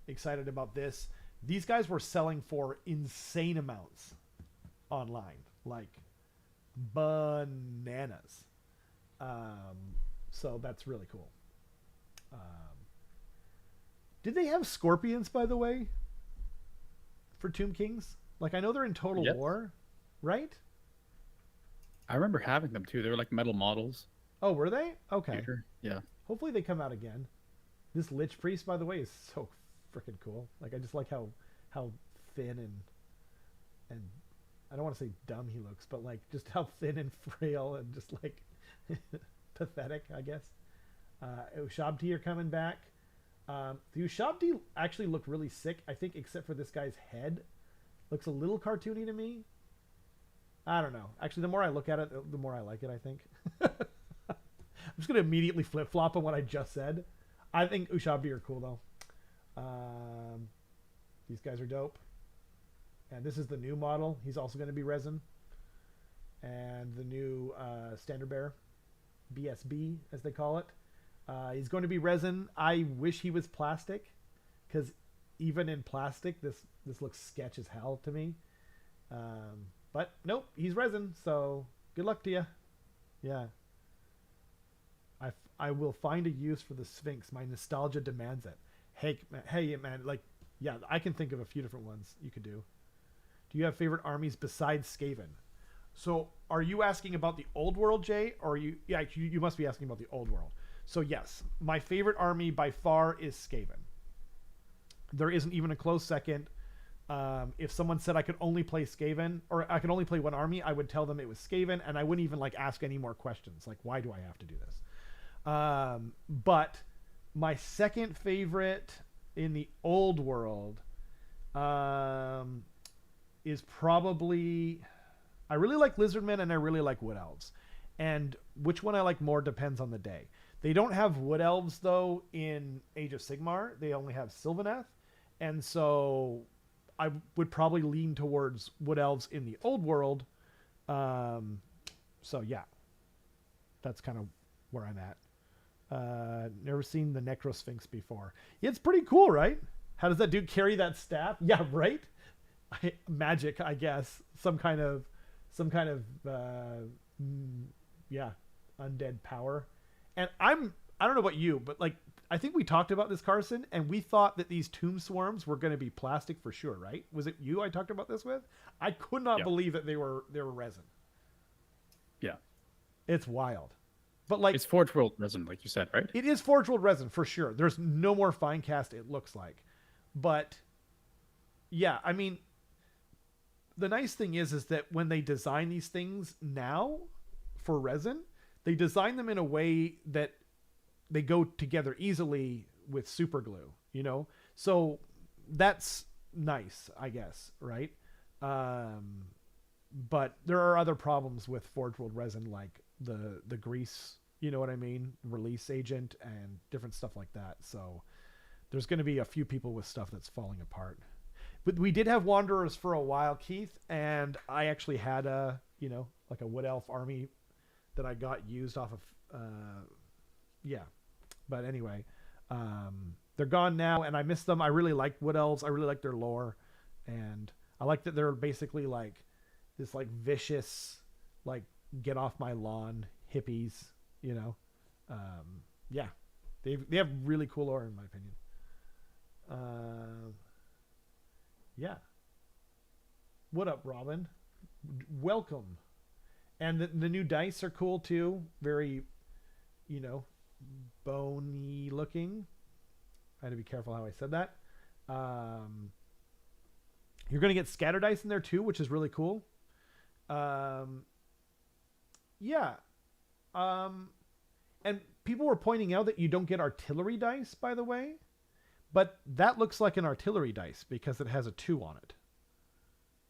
excited about this. These guys were selling for insane amounts online, like bananas. So that's really cool. Did they have scorpions, by the way, for Tomb Kings? Like, I know they're in Total War, right? I remember having them too. They were like metal models. Oh, were they? Okay. Yeah. Hopefully they come out again. This Lich Priest, by the way, is so freaking cool. Like, I just like how thin and I don't want to say dumb he looks, but like just how thin and frail and just like pathetic, I guess. Ushabti are coming back. The Ushabti actually look really sick, I think, except for this guy's head. Looks a little cartoony to me. I don't know. Actually, the more I look at it, the more I like it, I think. I'm just going to immediately flip-flop on what I just said. I think Ushabti are cool, though. These guys are dope. And this is the new model. He's also going to be resin. And the new Standard Bearer, BSB, as they call it. He's going to be resin. I wish he was plastic, because even in plastic, this looks sketch as hell to me. But nope, he's resin, so good luck to you. Yeah. I will find a use for the Sphinx. My nostalgia demands it. Hey, man, like, yeah, I can think of a few different ones you could do. Do you have favorite armies besides Skaven? So are you asking about the old world, Jay? Or you must be asking about the old world. So yes, my favorite army by far is Skaven. There isn't even a close second. If someone said I could only play Skaven, or I could only play one army, I would tell them it was Skaven, and I wouldn't even like ask any more questions. Like, why do I have to do this? But my second favorite in the old world is probably, I really like Lizardmen and I really like Wood Elves. And which one I like more depends on the day. They don't have Wood Elves, though, in Age of Sigmar. They only have Sylvaneth. And so I would probably lean towards Wood Elves in the old world. So, yeah. That's kind of where I'm at. Never seen the Necrosphinx before. It's pretty cool, right? How does that dude carry that staff? Yeah, right? Magic, I guess. Some kind of undead power. And I don't know about you, but like, I think we talked about this, Carson, and we thought that these tomb swarms were going to be plastic for sure, right? Was it you I talked about this with? I could not believe that they were resin. Yeah. It's wild. But like, it's Forge World resin, like you said, right? It is Forge World resin for sure. There's no more fine cast, it looks like. But yeah, I mean, the nice thing is that when they design these things now for resin, they design them in a way that they go together easily with super glue, you know? So that's nice, I guess, right? But there are other problems with Forge World resin, like the grease, you know what I mean? Release agent and different stuff like that. So there's going to be a few people with stuff that's falling apart. But we did have Wanderers for a while, Keith, and I actually had a Wood Elf army that I got used off of, But anyway, they're gone now, and I miss them. I really like Wood Elves. I really like their lore, and I like that they're basically like this like vicious, like get off my lawn hippies, you know. Yeah, they have really cool lore in my opinion. Yeah. What up, Robin? Welcome. And the new dice are cool too. Very, you know, bony looking. I had to be careful how I said that. You're going to get scatter dice in there too, which is really cool. Yeah. And people were pointing out that you don't get artillery dice, by the way. But that looks like an artillery dice because it has a 2 on it.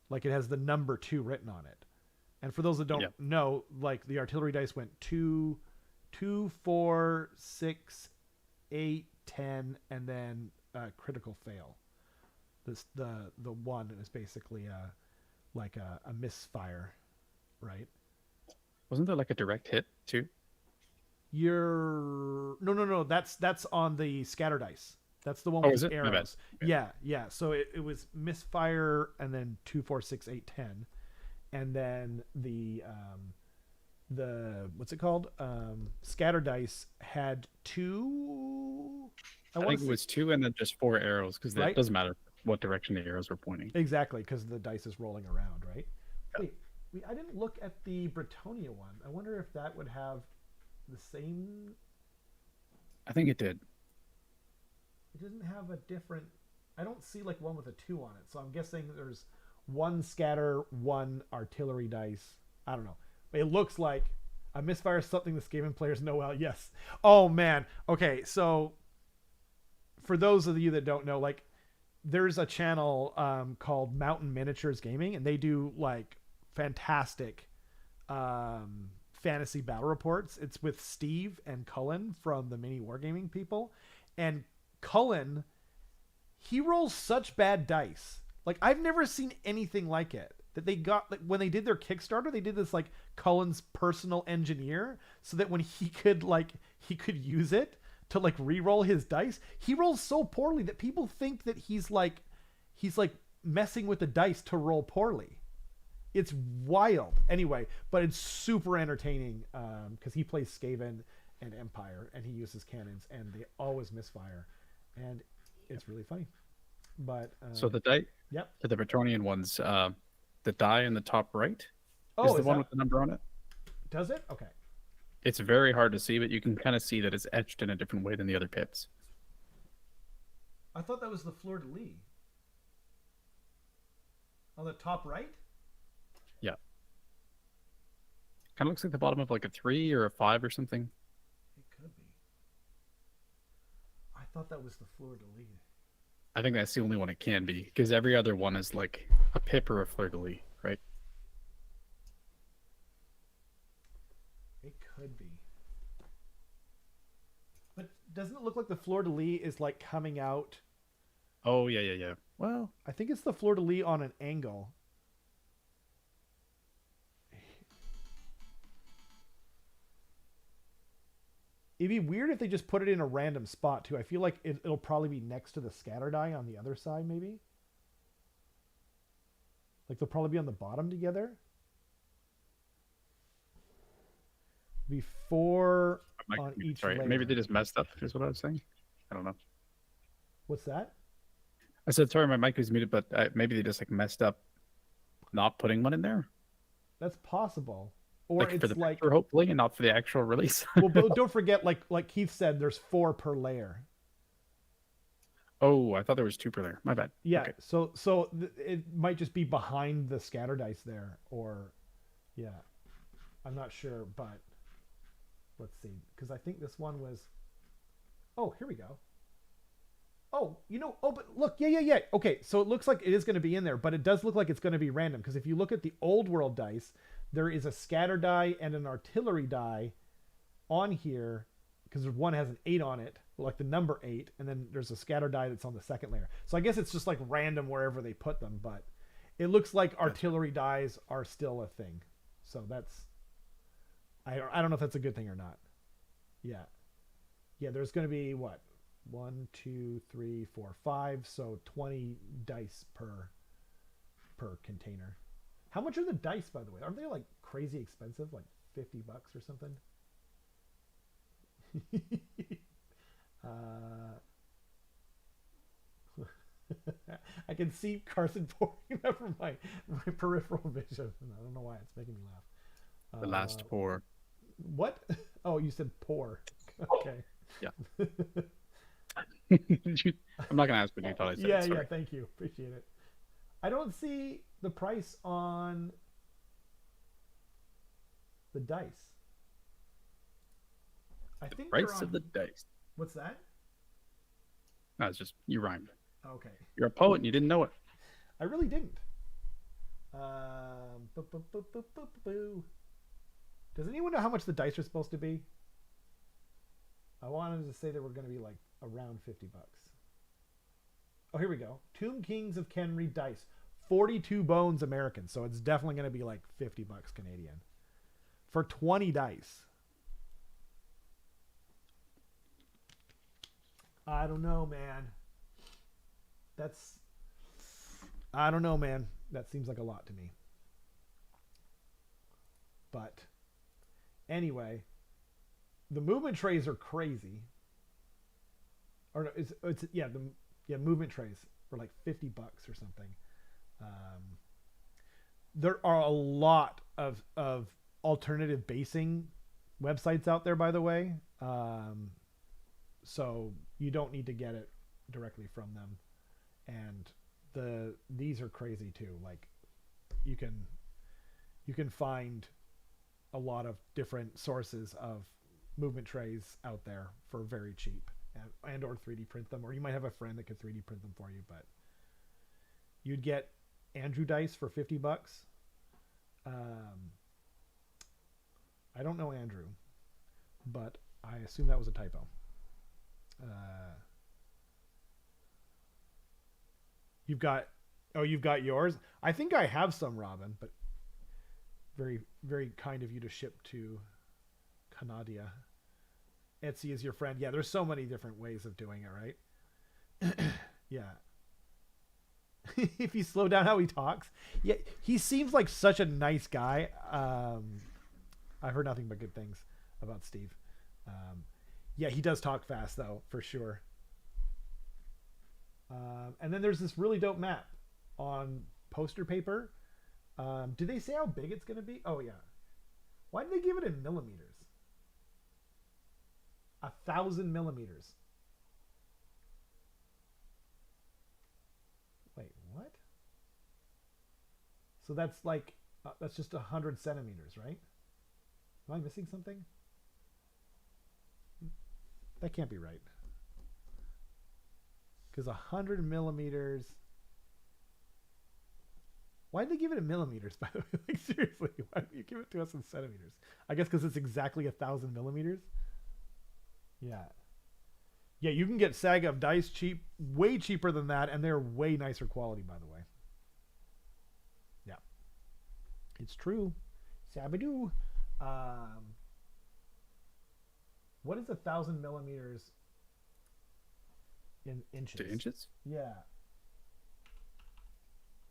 Like it has the number 2 written on it. And for those that don't know, like the artillery dice went 2, 4, 6, 8, 10, and then critical fail. The 1 is basically like a misfire, right? Wasn't there like a direct hit too? No. That's on the scatter dice. That's the one with the arrows. Yeah. So it was misfire and then 2, 4, 6, 8, 10. And then the what's it called? Scatter dice had 2. I think it was 2 and then just 4 arrows because Right? it doesn't matter what direction the arrows were pointing. Exactly, because the dice is rolling around, right? Wait, I didn't look at the Bretonia one. I wonder if that would have the same. I think it did. It doesn't have a different. I don't see like one with a 2 on it, so I'm guessing there's 1 scatter, 1 artillery dice. I don't know. But it looks like a misfire is something the Skaven players know well. Yes. Oh man. Okay, so for those of you that don't know, like there's a channel called Mountain Miniatures Gaming, and they do like fantastic fantasy battle reports. It's with Steve and Cullen from the Mini Wargaming people, and Cullen, he rolls such bad dice. Like I've never seen anything like it. That they got like when they did their Kickstarter, they did this like Cullen's personal engineer, so that when he could use it to like re-roll his dice, he rolls so poorly that people think that he's like messing with the dice to roll poorly. It's wild. Anyway, but it's super entertaining because he plays Skaven and Empire, and he uses cannons, and they always misfire, and it's really funny. But so the die, yep, for the Bretonian ones, the die in the top right is the one with the number on it. Does it? Okay. It's very hard to see, but you can kind of see that it's etched in a different way than the other pips. I thought that was the fleur de lis. On the top right? Yeah. Kind of looks like the bottom of like a 3 or a 5 or something. It could be. I thought that was the fleur de lis. I think that's the only one it can be, because every other one is like a pip or a fleur de lis, right? It could be. But doesn't it look like the fleur de lis is like coming out? Oh, yeah. Well, I think it's the fleur de lis on an angle. It'd be weird if they just put it in a random spot too. I feel like it'll probably be next to the scatter die on the other side, maybe. Like they'll probably be on the bottom together. Before on each layer. Maybe they just messed up, is what I was saying. I don't know. What's that? I said, sorry, my mic was muted, but maybe they just like messed up not putting one in there. That's possible. Or like it's for the like picture, hopefully, and not for the actual release. well, but don't forget, like Keith said, there's 4 per layer. Oh, I thought there was 2 per layer. My bad. Yeah. Okay. So it might just be behind the scatter dice there, or yeah, I'm not sure, but let's see, because I think this one was. Oh, here we go. Oh, but look, yeah. Okay, so it looks like it is going to be in there, but it does look like it's going to be random, because if you look at the old world dice, there is a scatter die and an artillery die on here, because one has an 8 on it, like the number 8, and then there's a scatter die that's on the second layer. So I guess it's just like random wherever they put them, but it looks like artillery dies are still a thing. So that's, I don't know if that's a good thing or not. Yeah, there's going to be what? 1, 2, 3, 4, 5. So 20 dice per container. How much are the dice, by the way? Aren't they like crazy expensive, like $50 or something? I can see Carson pouring that from my peripheral vision. I don't know why it's making me laugh. The last pour. What? Oh, you said pour. Okay. Yeah. I'm not gonna ask what you thought I said. Yeah, sorry. yeah. Thank you. Appreciate it. I don't see the price on the dice. I think they're Price on... of the dice. What's that? No, it's just you rhymed. Okay. You're a poet and you didn't know it. I really didn't. Boo. Does anyone know how much the dice are supposed to be? I wanted to say they were going to be like around $50. Oh, here we go. Tomb Kings of Kenry dice. 42 bones American. So it's definitely going to be like $50 Canadian. For 20 dice. I don't know, man. I don't know, man. That seems like a lot to me. But anyway, the movement trays are crazy. Or no, it's movement trays for like $50 or something. There are a lot of alternative basing websites out there, by the way. So you don't need to get it directly from them. And these are crazy too. Like you can find a lot of different sources of movement trays out there for very cheap, and or 3D print them, or you might have a friend that could 3D print them for you. But you'd get Andrew dice for $50. I don't know Andrew, but I assume that was a typo. You've got yours. I think I have some, Robin, but very, very kind of you to ship to Canada. Etsy is your friend. Yeah, there's so many different ways of doing it, right? Yeah. If you slow down how he talks. Yeah, he seems like such a nice guy. I've heard nothing but good things about Steve. Yeah, he does talk fast though, for sure. And then there's this really dope map on poster paper. Do they say how big it's going to be? Oh, yeah. Why did they give it in millimeters? 1,000 millimeters. Wait, what? So that's like, that's just 100 centimeters, right? Am I missing something? That can't be right. Because 100 millimeters. Why did they give it in millimeters, by the way? Like, seriously, why did you give it to us in centimeters? I guess because it's exactly 1,000 millimeters. Yeah. Yeah, you can get sagaofdice cheap, way cheaper than that, and they're way nicer quality, by the way. Yeah. It's true. Sabadoo. What is 1,000 millimeters in inches? 2 inches? Yeah.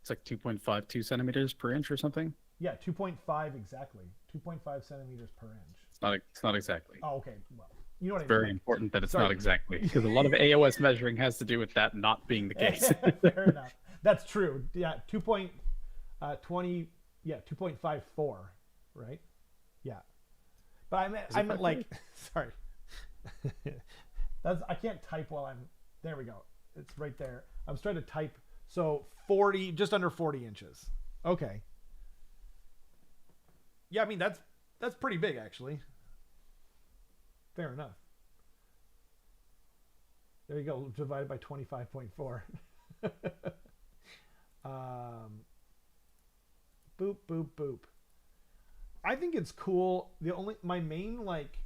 It's like 2.52 centimeters per inch or something. Yeah, 2.5 exactly. 2.5 centimeters per inch. It's not exactly. Oh, okay. Well, you know what I mean. Very important that it's Sorry. not exactly, because a lot of AOS measuring has to do with that not being the case. Fair enough. That's true. Yeah, 2.20. Yeah, 2.54. Right. Yeah. But I meant like. Sorry. I can't type while I'm. There we go. It's right there. I was trying to type. So 40, just under 40 inches. Okay. Yeah, I mean that's pretty big actually. Fair enough. There you go, divided by 25.4. Boop boop boop. I think it's cool. My main like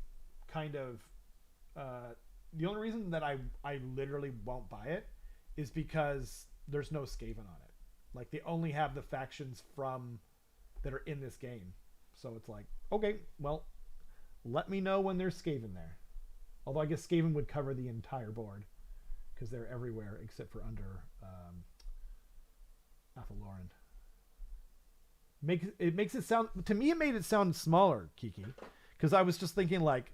kind of the only reason that I literally won't buy it is because there's no Skaven on it. Like they only have the factions that are in this game. So it's like, okay, well, let me know when there's Skaven there. Although I guess Skaven would cover the entire board because they're everywhere except for under Athaloran. It makes it sound, to me it made it sound smaller, Kiki, because I was just thinking like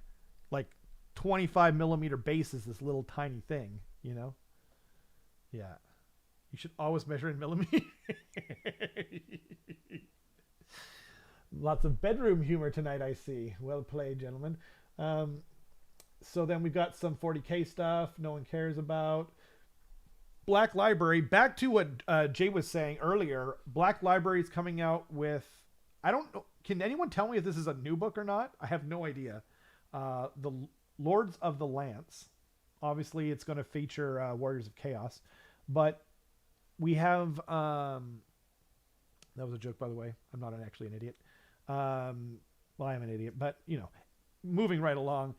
25 millimeter base is this little tiny thing, you know? Yeah. You should always measure in millimeters. Lots of bedroom humor tonight, I see. Well played, gentlemen. So then we've got some 40K stuff no one cares about. Black Library, back to what Jay was saying earlier. Black Library is coming out with, I don't know, can anyone tell me if this is a new book or not? I have no idea. The Lords of the Lance. Obviously, it's going to feature Warriors of Chaos. But we have... that was a joke, by the way. I'm not actually an idiot. Well, I am an idiot. But, you know, moving right along.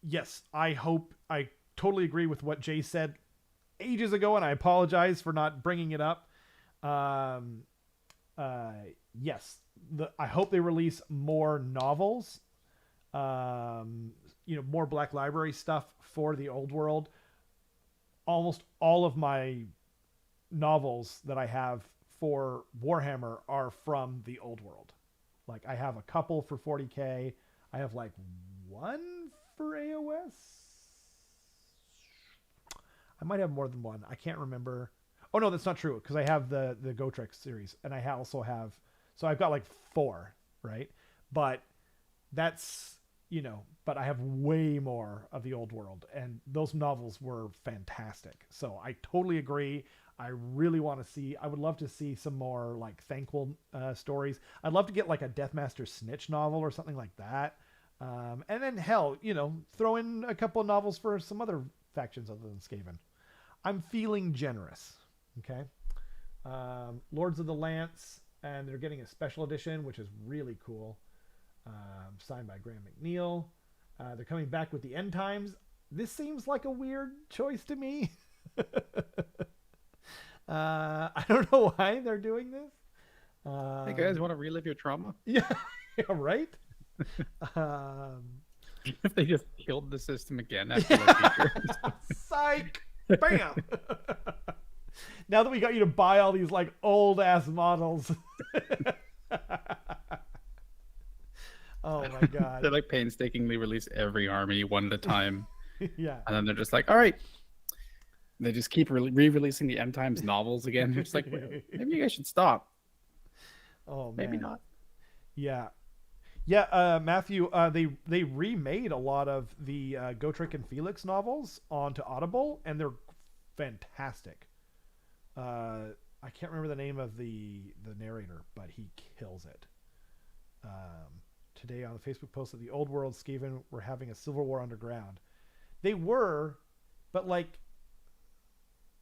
Yes, I totally agree with what Jay said ages ago, and I apologize for not bringing it up. Yes, I hope they release more novels, more Black Library stuff for the old world. Almost all of my novels that I have for Warhammer are from the old world. Like, I have a couple for 40K. I have like one for AOS. I might have more than one. I can't remember. Oh no, that's not true, because I have the Gotrek series, and I also have, so I've got like 4, right? But that's, but I have way more of the old world, and those novels were fantastic. So I totally agree. I really want to see, I would love to see some more like Thankful stories. I'd love to get like a Deathmaster Snitch novel or something like that. And then hell, throw in a couple of novels for some other factions other than Skaven. I'm feeling generous. Okay. Lords of the Lance, and they're getting a special edition, which is really cool. Signed by Graham McNeil. They're coming back with the End Times. This seems like a weird choice to me. I don't know why they're doing this. Hey guys, want to relive your trauma? Yeah, right? If they just killed the system again after like years. Psych! Bam! Now that we got you to buy all these like old ass models. Oh my god. They like painstakingly release every army one at a time. Yeah. And then they're just like, all right. They just keep re-releasing the End Times novels again. It's like, well, maybe you guys should stop. Oh man. Maybe not. Yeah. Yeah, Matthew, they remade a lot of the Gotrek and Felix novels onto Audible, and they're fantastic. I can't remember the name of the narrator, but he kills it. Today on the Facebook post that the old world Skaven were having a civil war underground. They were, but like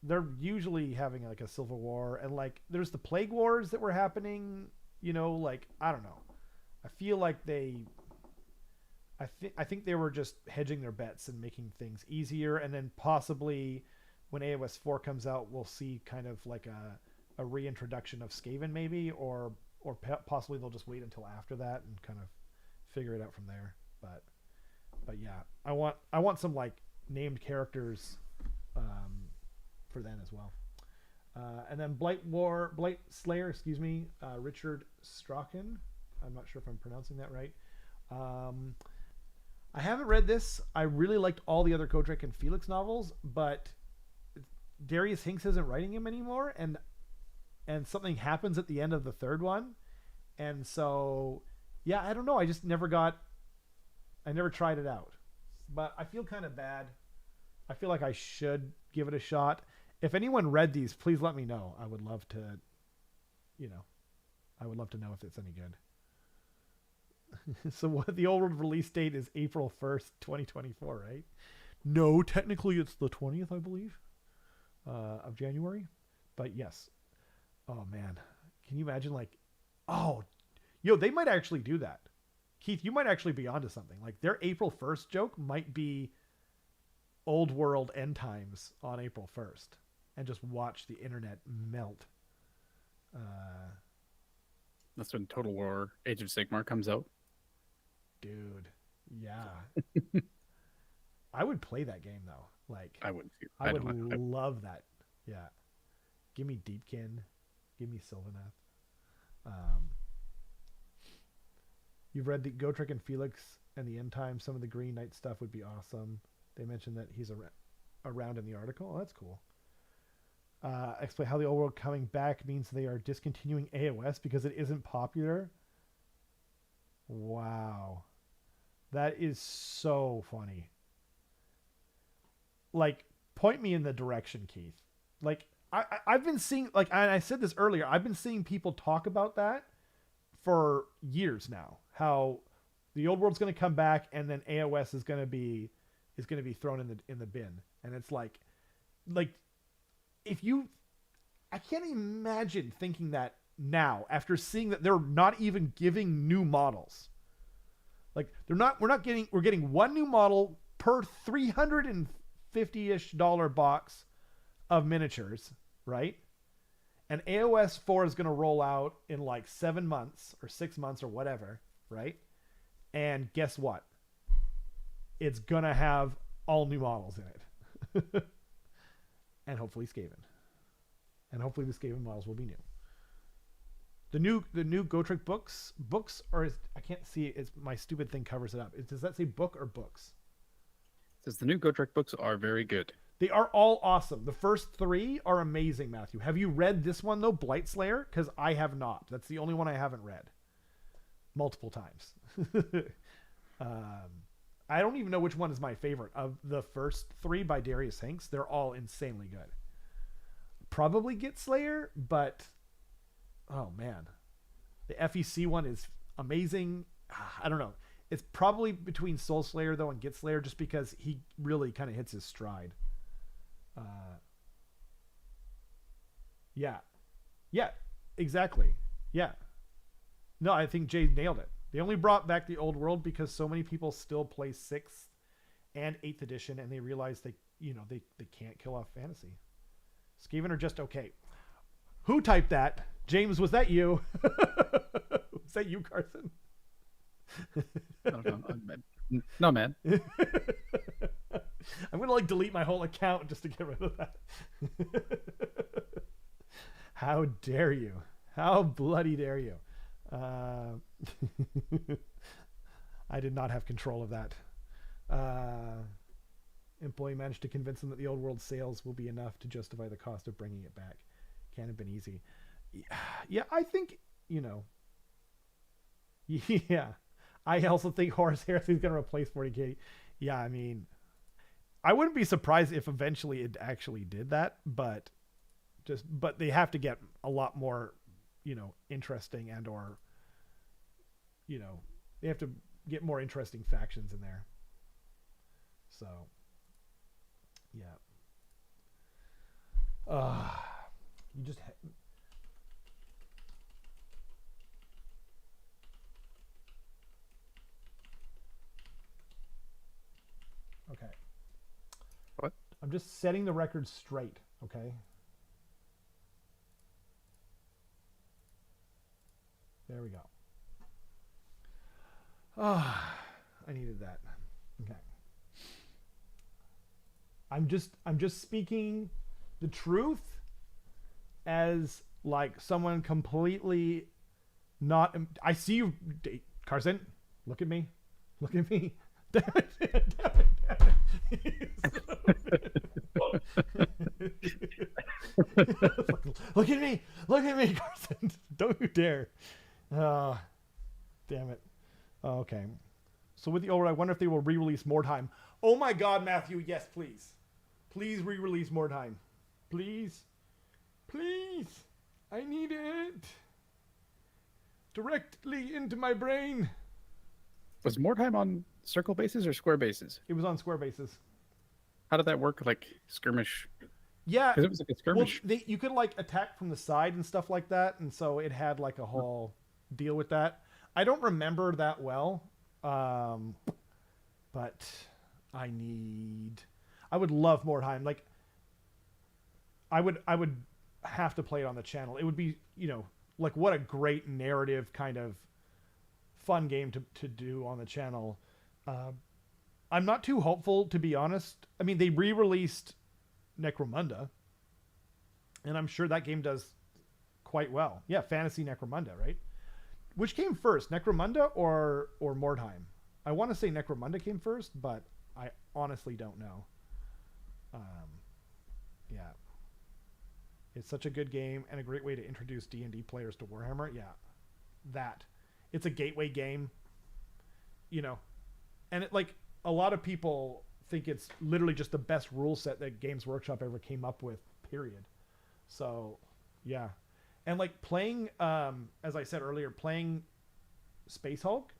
they're usually having like a civil war, and like there's the plague wars that were happening, like I don't know. I feel like I think they were just hedging their bets and making things easier, and then possibly when AOS 4 comes out, we'll see kind of like a reintroduction of Skaven maybe, or possibly they'll just wait until after that and kind of figure it out from there. But yeah, I want some like named characters for then as well. And then Blight Slayer, Richard Strachan. I'm not sure if I'm pronouncing that right. I haven't read this. I really liked all the other Gotrek and Felix novels, but Darius Hinks isn't writing him anymore, and something happens at the end of the third one, and so yeah, I don't know. I never tried it out, but I feel kind of bad. I feel like I should give it a shot. If anyone read these, please let me know. I would love to, I would love to know if it's any good. So what the old release date is April 1st, 2024, right? No, technically it's the 20th, I believe, of January. But yes. Oh man. Can you imagine they might actually do that. Keith, you might actually be onto something. Like their April 1st joke might be old world End Times on April 1st, and just watch the internet melt. That's when Total War Age of Sigmar comes out. Dude, yeah. I would play that game though. Like I would too. I would love that. Yeah. Give me Deepkin. Give me Sylvaneth. You've read the Gotrek and Felix and the end time. Some of the Green Knight stuff would be awesome. They mentioned that he's around in the article. Oh, that's cool. Explain how the old world coming back means they are discontinuing AOS because it isn't popular. Wow. That is so funny. Like, point me in the direction, Keith. Like, I've been seeing, like, and I said this earlier, I've been seeing people talk about that for years now. How the old world's going to come back, and then AOS is going to be thrown in the bin. And it's like if you, I can't imagine thinking that now after seeing that they're not even giving new models. Like we're getting one new model per $350-ish box of miniatures, right? And AOS 4 is going to roll out in like 7 months or 6 months or whatever, right? And guess what? It's going to have all new models in it. And hopefully Skaven. And hopefully the Skaven models will be new. The new Gotrek books are, I can't see it. It's, my stupid thing covers it up. Does that say book or books? It says the new Gotrek books are very good. They are all awesome. The first 3 are amazing, Matthew. Have you read this one, though, Blightslayer? Because I have not. That's the only one I haven't read. Multiple times. I don't even know which one is my favorite. Of the first 3 by Darius Hinks, they're all insanely good. Probably Get Slayer, but oh man. The FEC one is amazing. I don't know. It's probably between Soul Slayer, though, and Get Slayer, just because he really kind of hits his stride. Yeah, exactly. Yeah. No, I think Jay nailed it. They only brought back the old world because so many people still play 6th and 8th edition, and they realize they can't kill off fantasy. Skaven are just okay. Who typed that? James, was that you? Was that you, Carson? No, man. I'm gonna delete my whole account just to get rid of that. How dare you? How bloody dare you? I did not have control of that. Employee managed to convince them that the old world sales will be enough to justify the cost of bringing it back. Can't have been easy. Yeah, I think, yeah. I also think Horus Heresy is going to replace 40K. Yeah, I mean, I wouldn't be surprised if eventually it actually did that, but they have to get a lot more, interesting and or, they have to get more interesting factions in there. So, yeah. You just... Okay. What? I'm just setting the record straight, okay? There we go. I needed that. Okay. I'm just speaking the truth as someone completely not. I see you, Carson. Look at me. Look at me. Damn it. Look at me. Look at me, Carson. Don't you dare. Damn it. Okay. So with the old, I wonder if they will re-release Mordheim. Oh my God, Matthew. Yes, please. Please re-release Mordheim. Please. Please. I need it. Directly into my brain. Was Mordheim on circle bases or square bases? It was on square bases. How did that work? Skirmish? Yeah. Because it was a skirmish. Well, you could attack from the side and stuff like that. And so it had a whole deal with that. I don't remember that well. But I would love Mordheim. I would have to play it on the channel. It would be, what a great narrative kind of fun game to do on the channel. I'm not too hopeful, to be honest. I mean, they re-released Necromunda, and I'm sure that game does quite well. Yeah, Fantasy Necromunda, right? Which came first, Necromunda or Mordheim? I want to say Necromunda came first, but I honestly don't know. Yeah. It's such a good game and a great way to introduce D&D players to Warhammer. Yeah. That. It's a gateway game, you know. And it, like, a lot of people think it's literally just the best rule set that Games Workshop ever came up with, period. So, yeah. And like playing, as I said earlier, playing Space Hulk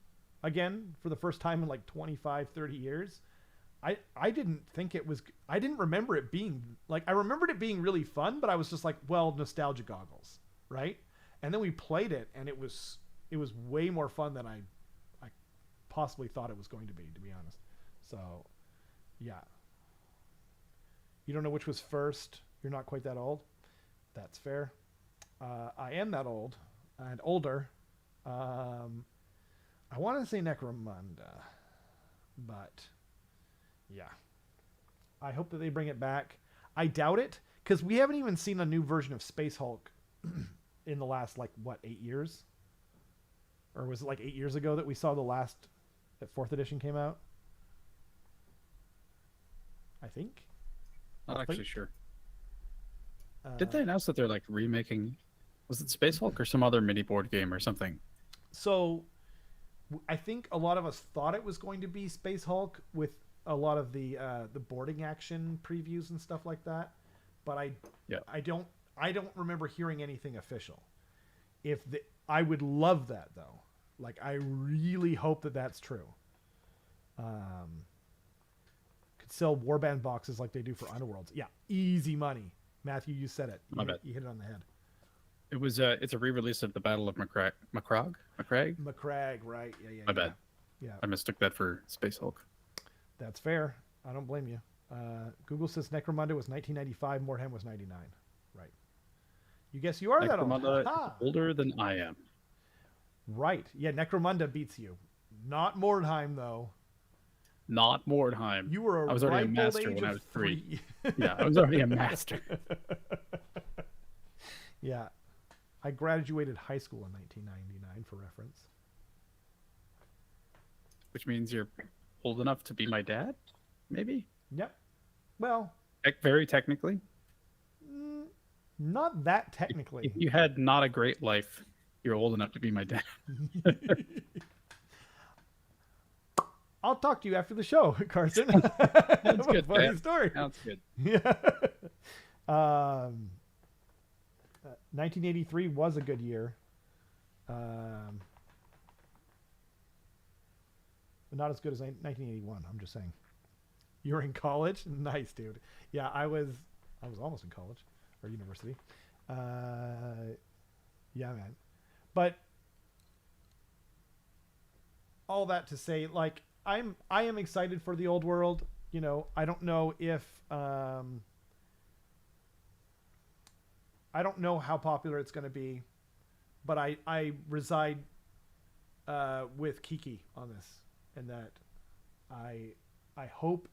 again for the first time in like 25, 30 years. I didn't think it was, I didn't remember it being like, I remembered it being really fun, but I was just like, well, nostalgia goggles, right? And then we played it and it was way more fun than I possibly thought it was going to be honest. So, yeah. You don't know which was first. You're not quite that old. That's fair. I am that old and older. I want to say Necromunda, but yeah. I hope that they bring it back. I doubt it, because we haven't even seen a new version of Space Hulk in the last, like, what, 8 years? Or was it like 8 years ago that we saw the last, that 4th edition came out? I think. Not actually sure. Did they announce that they're like remaking? Was it Space Hulk or some other mini board game or something? So, I think a lot of us thought it was going to be Space Hulk with a lot of the boarding action previews and stuff like that, but I don't remember hearing anything official. I would love that though. Like, I really hope that that's true. Could sell warband boxes like they do for Underworlds. Yeah, easy money. Matthew, you said it. You hit it on the head. It was it's a re-release of the Battle of Macragge, right? Yeah. My bad. Yeah, I mistook that for Space Hulk. that's fair. I don't blame you. Google says Necromunda was 1995. Mordheim was 99. Right. You guess you are that old. Necromunda older than I am. Right. Yeah, Necromunda beats you. Not Mordheim though. Not Mordheim. You were I was already a master when I was 3. Yeah, I was already a master. Yeah. I graduated high school in 1999 for reference. Which means you're old enough to be my dad? Maybe? Yep. Well, Very technically. not that technically. If you had not a great life, you're old enough to be my dad. I'll talk to you after the show, Carson. That's good. Funny story. Sounds good. Yeah. 1983 was a good year. But not as good as 1981. I'm just saying. You're in college? Nice, dude. Yeah, I was almost in college or university. Yeah, man. But all that to say, like, I am excited for the old world. You know, I don't know if I don't know how popular it's going to be, but I reside with Kiki on this, and that I hope,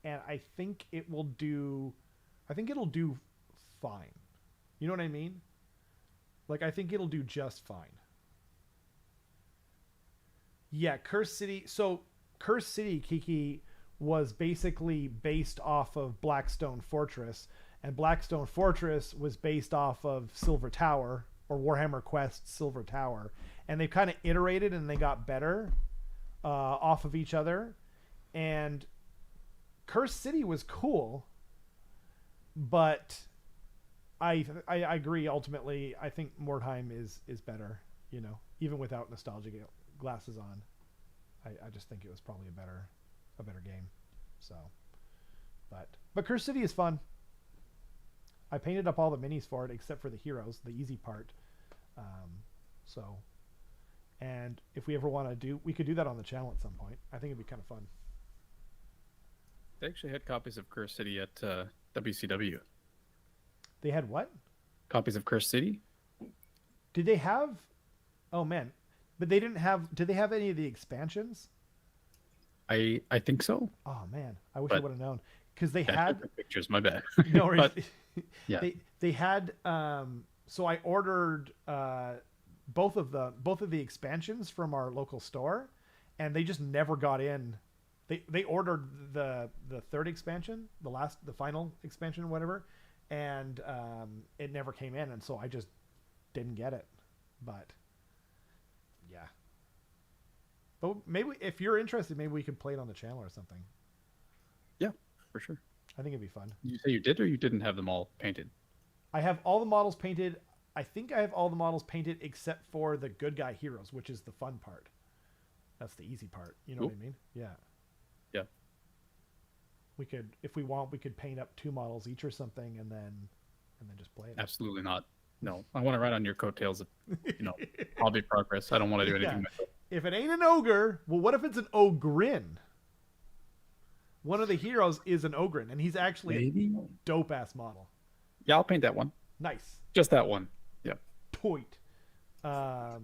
and I think it will do. I think it'll do fine. You know what I mean? Like, I think it'll do just fine. Yeah, Curse City. So Curse City, Kiki, was basically based off of Blackstone Fortress, and Blackstone Fortress was based off of Silver Tower, or Warhammer Quest Silver Tower, and they've kind of iterated and they got better off of each other. And Curse City was cool, but I agree. Ultimately, I think Mordheim is better. You know, even without nostalgia glasses on, I just think it was probably a better game. So, but Curse City is fun. I painted up all the minis for it except for the heroes, the easy part. So, and if we ever want to do, we could do that on the channel at some point. I think it'd be kind of fun. They actually had copies of Curse City at WCW. They had what? Copies of Curse City? Did they have? Oh man, but they didn't have. Did they have any of the expansions? I think so. Oh man, I wish I would have known, because they had pictures. My bad. No, but, yeah. They had. So I ordered both of the expansions from our local store, and they just never got in. They ordered the third expansion, the final expansion, or whatever, and it never came in, and so I just didn't get it. But yeah, but maybe if you're interested, maybe we could play it on the channel or something. Yeah, for sure. I think it'd be fun. You say you did, or you didn't have them all painted? I have all the models painted. I think I have all the models painted except for the good guy heroes, which is the fun part. That's the easy part. You know what I mean? Yeah. Yeah. We could, if we want, we could paint up 2 models each or something, and then just play it. Absolutely not. No, I want to ride on your coattails of, hobby progress. I don't want to do anything myself. If it ain't an ogre, well, what if it's an ogrin? One of the heroes is an ogrin, and he's actually a dope-ass model. Yeah, I'll paint that one. Nice. Just that one. Yeah. Toit. I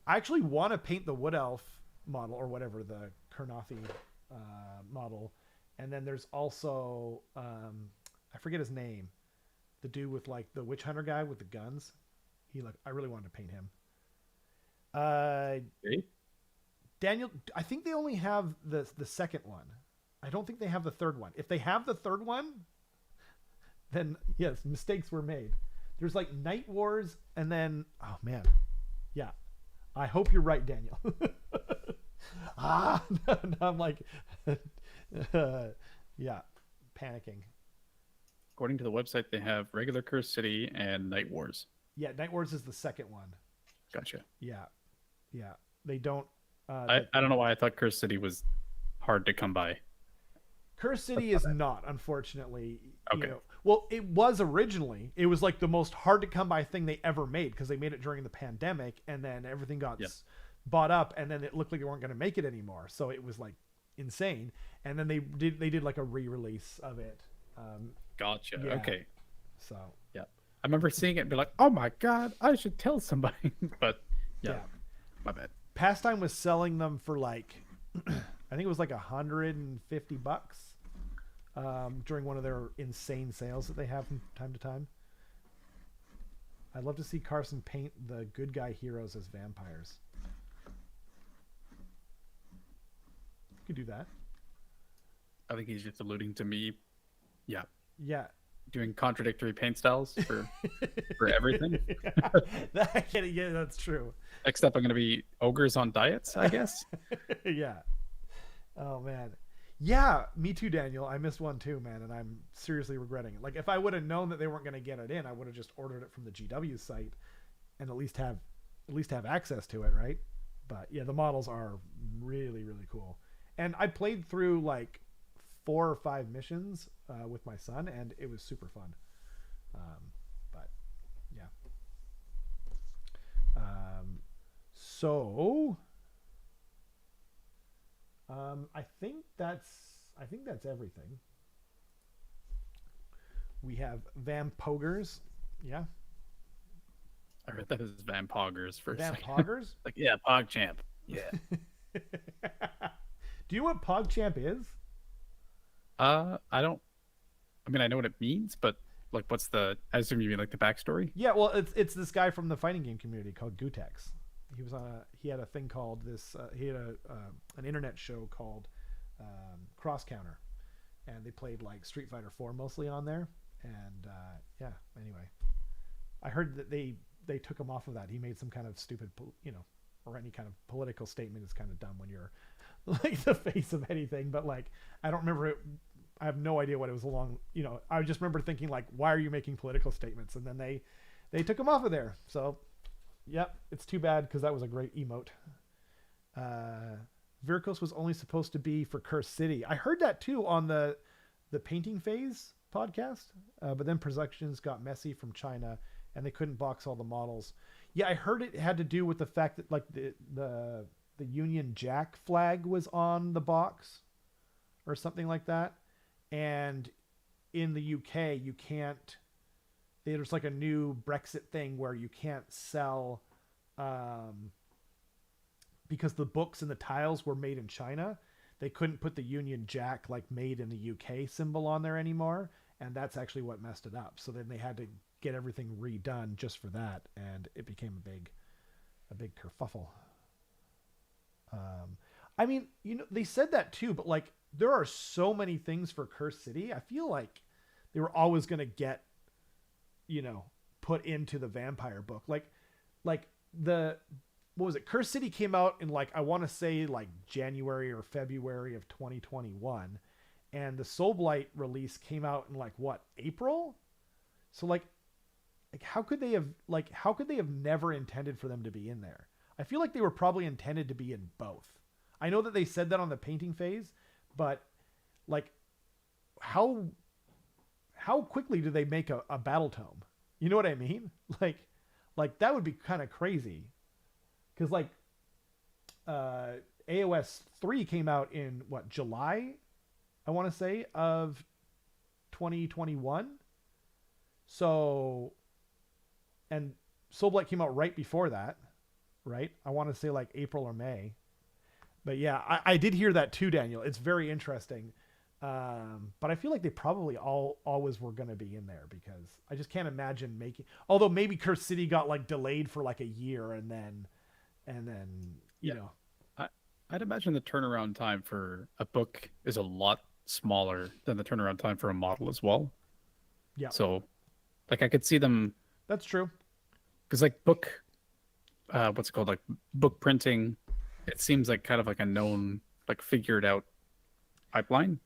actually want to paint the Wood Elf model, or whatever, the Kurnothi model. And then there's also, I forget his name. The dude with like the witch hunter guy with the guns. I really wanted to paint him. Okay. Daniel, I think they only have the second one. I don't think they have the third one. If they have the third one, then yes, mistakes were made. There's like Night Wars, and then, oh man. Yeah. I hope you're right, Daniel. No, I'm like, yeah, panicking. According to the website, they have regular Cursed City and Night Wars. Yeah, Night Wars is the second one. Gotcha. Yeah. Yeah. They don't. I don't know why I thought Cursed City was hard to come by. Cursed City is not, unfortunately. Okay. Well, it was originally. It was like the most hard to come by thing they ever made, because they made it during the pandemic, and then everything got bought up, and then it looked like they weren't going to make it anymore. So it was like insane. And then they did like a re-release of it. Gotcha. Yeah. Okay. So yeah, I remember seeing it and be like, "Oh my god, I should tell somebody." But yeah, my bad. Pastime was selling them for like, I think it was like $150 during one of their insane sales that they have from time to time. I'd love to see Carson paint the good guy heroes as vampires. You could do that. I think he's just alluding to me. Yeah. Yeah. Doing contradictory paint styles for everything. Yeah, that's true. Except I'm going to be ogres on diets, I guess. Yeah. Oh man. Yeah, me too, Daniel. I missed one too, man, and I'm seriously regretting it. Like, if I would have known that they weren't going to get it in, I would have just ordered it from the GW site and at least have access to it, right? But yeah, the models are really, really cool. And I played through like 4 or 5 missions with my son, and it was super fun. But yeah. So I think that's everything. We have Vampogers. Yeah. I heard that as Vampoggers for a second. Vampogers? Like, yeah, PogChamp. Yeah. Do you know what PogChamp is? I don't. I mean, I know what it means, but like, I assume you mean like the backstory? Yeah, well, it's this guy from the fighting game community called Gutex. He had a thing called this. He had an internet show called Cross Counter, and they played like Street Fighter 4 mostly on there. And yeah, anyway, I heard that they took him off of that. He made some kind of stupid, or any kind of political statement is kind of dumb when you're like the face of anything. But like, I don't remember it. I have no idea what it was along. I just remember thinking like, why are you making political statements? And then they took him off of there. So, yep, it's too bad, because that was a great emote. Virkos was only supposed to be for Cursed City. I heard that too on the Painting Phase podcast, but then productions got messy from China and they couldn't box all the models. Yeah, I heard it had to do with the fact that like the Union Jack flag was on the box or something like that. And in the UK, you can't. There's like a new Brexit thing where you can't sell, because the books and the tiles were made in China. They couldn't put the Union Jack like made in the UK symbol on there anymore, and that's actually what messed it up. So then they had to get everything redone just for that, and it became a big kerfuffle. I mean, they said that too, but like there are so many things for Cursed City. I feel like they were always going to get, put into the vampire book. Like what was it? Cursed City came out in like, I want to say like January or February of 2021. And the Soulblight release came out in like what, April? So like how could they have never intended for them to be in there? I feel like they were probably intended to be in both. I know that they said that on the painting phase, but like how quickly do they make a battle tome? You know what I mean? Like that would be kind of crazy. Cause like, AOS 3 came out in what, July, I want to say, of 2021. So, and Soulblight came out right before that, right? I want to say like April or May. But yeah, I did hear that too, Daniel. It's very interesting. But I feel like they probably always were going to be in there because I just can't imagine making, although maybe Cursed City got like delayed for like a year and then, you know. I'd imagine the turnaround time for a book is a lot smaller than the turnaround time for a model as well. Yeah. So like I could see them. That's true. Because like book, what's it called? Like book printing, it seems like kind of like a known, like figured out pipeline.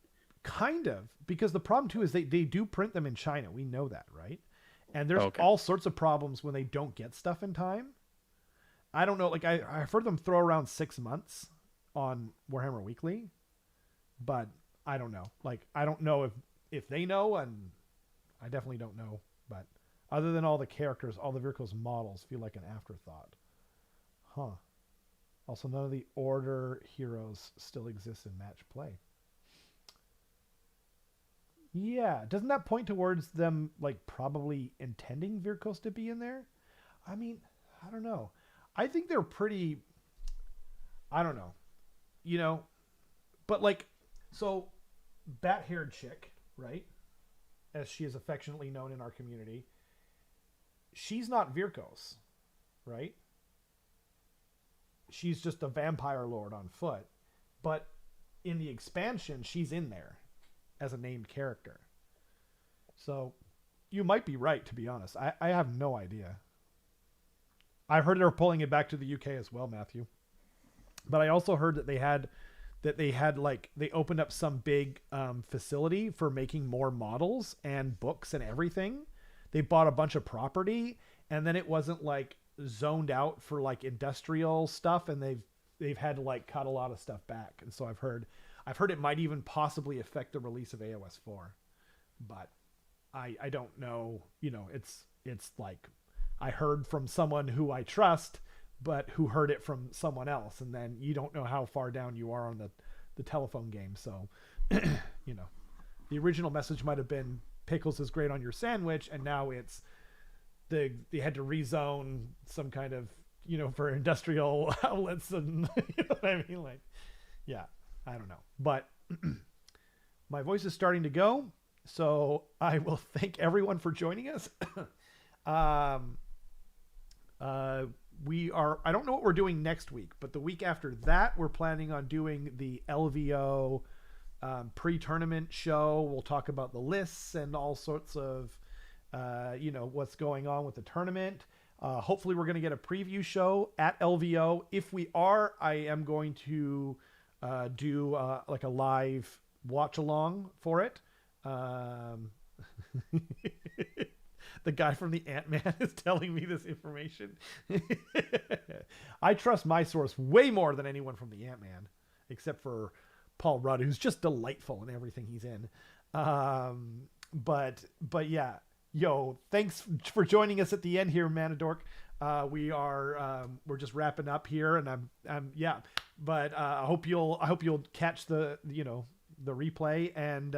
Kind of, because the problem too is they do print them in China. We know that, right? And there's all sorts of problems when they don't get stuff in time. I don't know. Like I've heard them throw around 6 months on Warhammer Weekly, but I don't know. Like I don't know if they know, and I definitely don't know. But other than all the characters, all the vehicles models feel like an afterthought. Huh. Also, none of the Order heroes still exist in match play. Yeah, doesn't that point towards them like probably intending Virkos to be in there? I mean, I don't know. I think they're pretty, I don't know, but like, so bat-haired chick, right? As she is affectionately known in our community. She's not Virkos, right? She's just a vampire lord on foot, but in the expansion, she's in there as a named character. So you might be right, to be honest. I have no idea. I heard they're pulling it back to the UK as well, Matthew. But I also heard that they had like, they opened up some big facility for making more models and books and everything. They bought a bunch of property, and then it wasn't like zoned out for like industrial stuff, and they've had to like cut a lot of stuff back. And so I've heard it might even possibly affect the release of AOS 4, but I don't know. It's like I heard from someone who I trust, but who heard it from someone else, and then you don't know how far down you are on the telephone game. So, the original message might have been pickles is great on your sandwich, and now it's they had to rezone some kind of for industrial outlets, and you know what I mean? Like, yeah. I don't know, but my voice is starting to go, so I will thank everyone for joining us. I don't know what we're doing next week, but the week after that, we're planning on doing the LVO pre-tournament show. We'll talk about the lists and all sorts of, what's going on with the tournament. Hopefully we're going to get a preview show at LVO. If we are, I am going to do like a live watch along for it. The guy from the Ant-Man is telling me this information. I trust my source way more than anyone from the Ant-Man, except for Paul Rudd, who's just delightful in everything he's in. But yeah, thanks for joining us at the end here, Manadork. We're just wrapping up here, and but I hope you'll catch the replay, and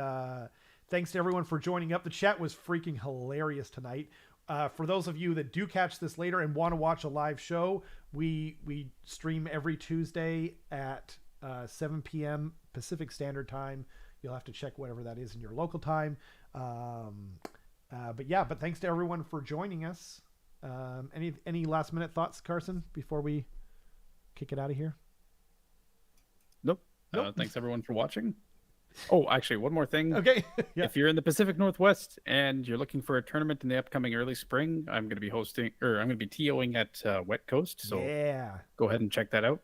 thanks to everyone for joining up. The chat was freaking hilarious tonight. For those of you that do catch this later and want to watch a live show, we stream every Tuesday at 7 p.m. Pacific Standard Time. You'll have to check whatever that is in your local time. But thanks to everyone for joining us. Any last minute thoughts, Carson, before we kick it out of here? Nope. Nope. Thanks everyone for watching. Oh, actually, one more thing. Okay. Yeah. If you're in the Pacific Northwest and you're looking for a tournament in the upcoming early spring, I'm going to be I'm going to be TOing at Wet Coast. So Yeah. go ahead and check that out.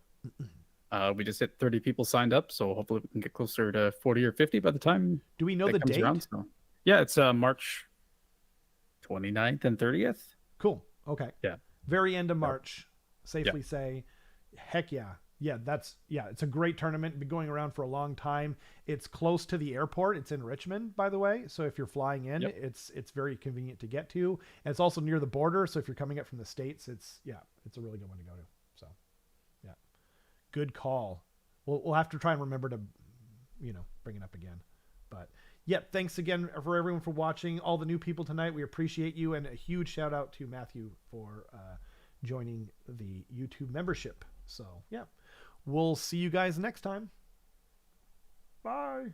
We just hit 30 people signed up, so hopefully we can get closer to 40 or 50 by the time Do we know that the comes date? around. So yeah, it's March 29th and 30th. Cool. Okay. Yeah. Very end of March. Safely say. Heck yeah. Yeah, it's a great tournament. Been going around for a long time. It's close to the airport. It's in Richmond, by the way. So if you're flying in, it's very convenient to get to. And it's also near the border. So if you're coming up from the States, it's a really good one to go to. So yeah. Good call. We'll have to try and remember to, bring it up again. But yeah, thanks again for everyone for watching. All the new people tonight, we appreciate you. And a huge shout out to Matthew for joining the YouTube membership. So yeah. We'll see you guys next time. Bye.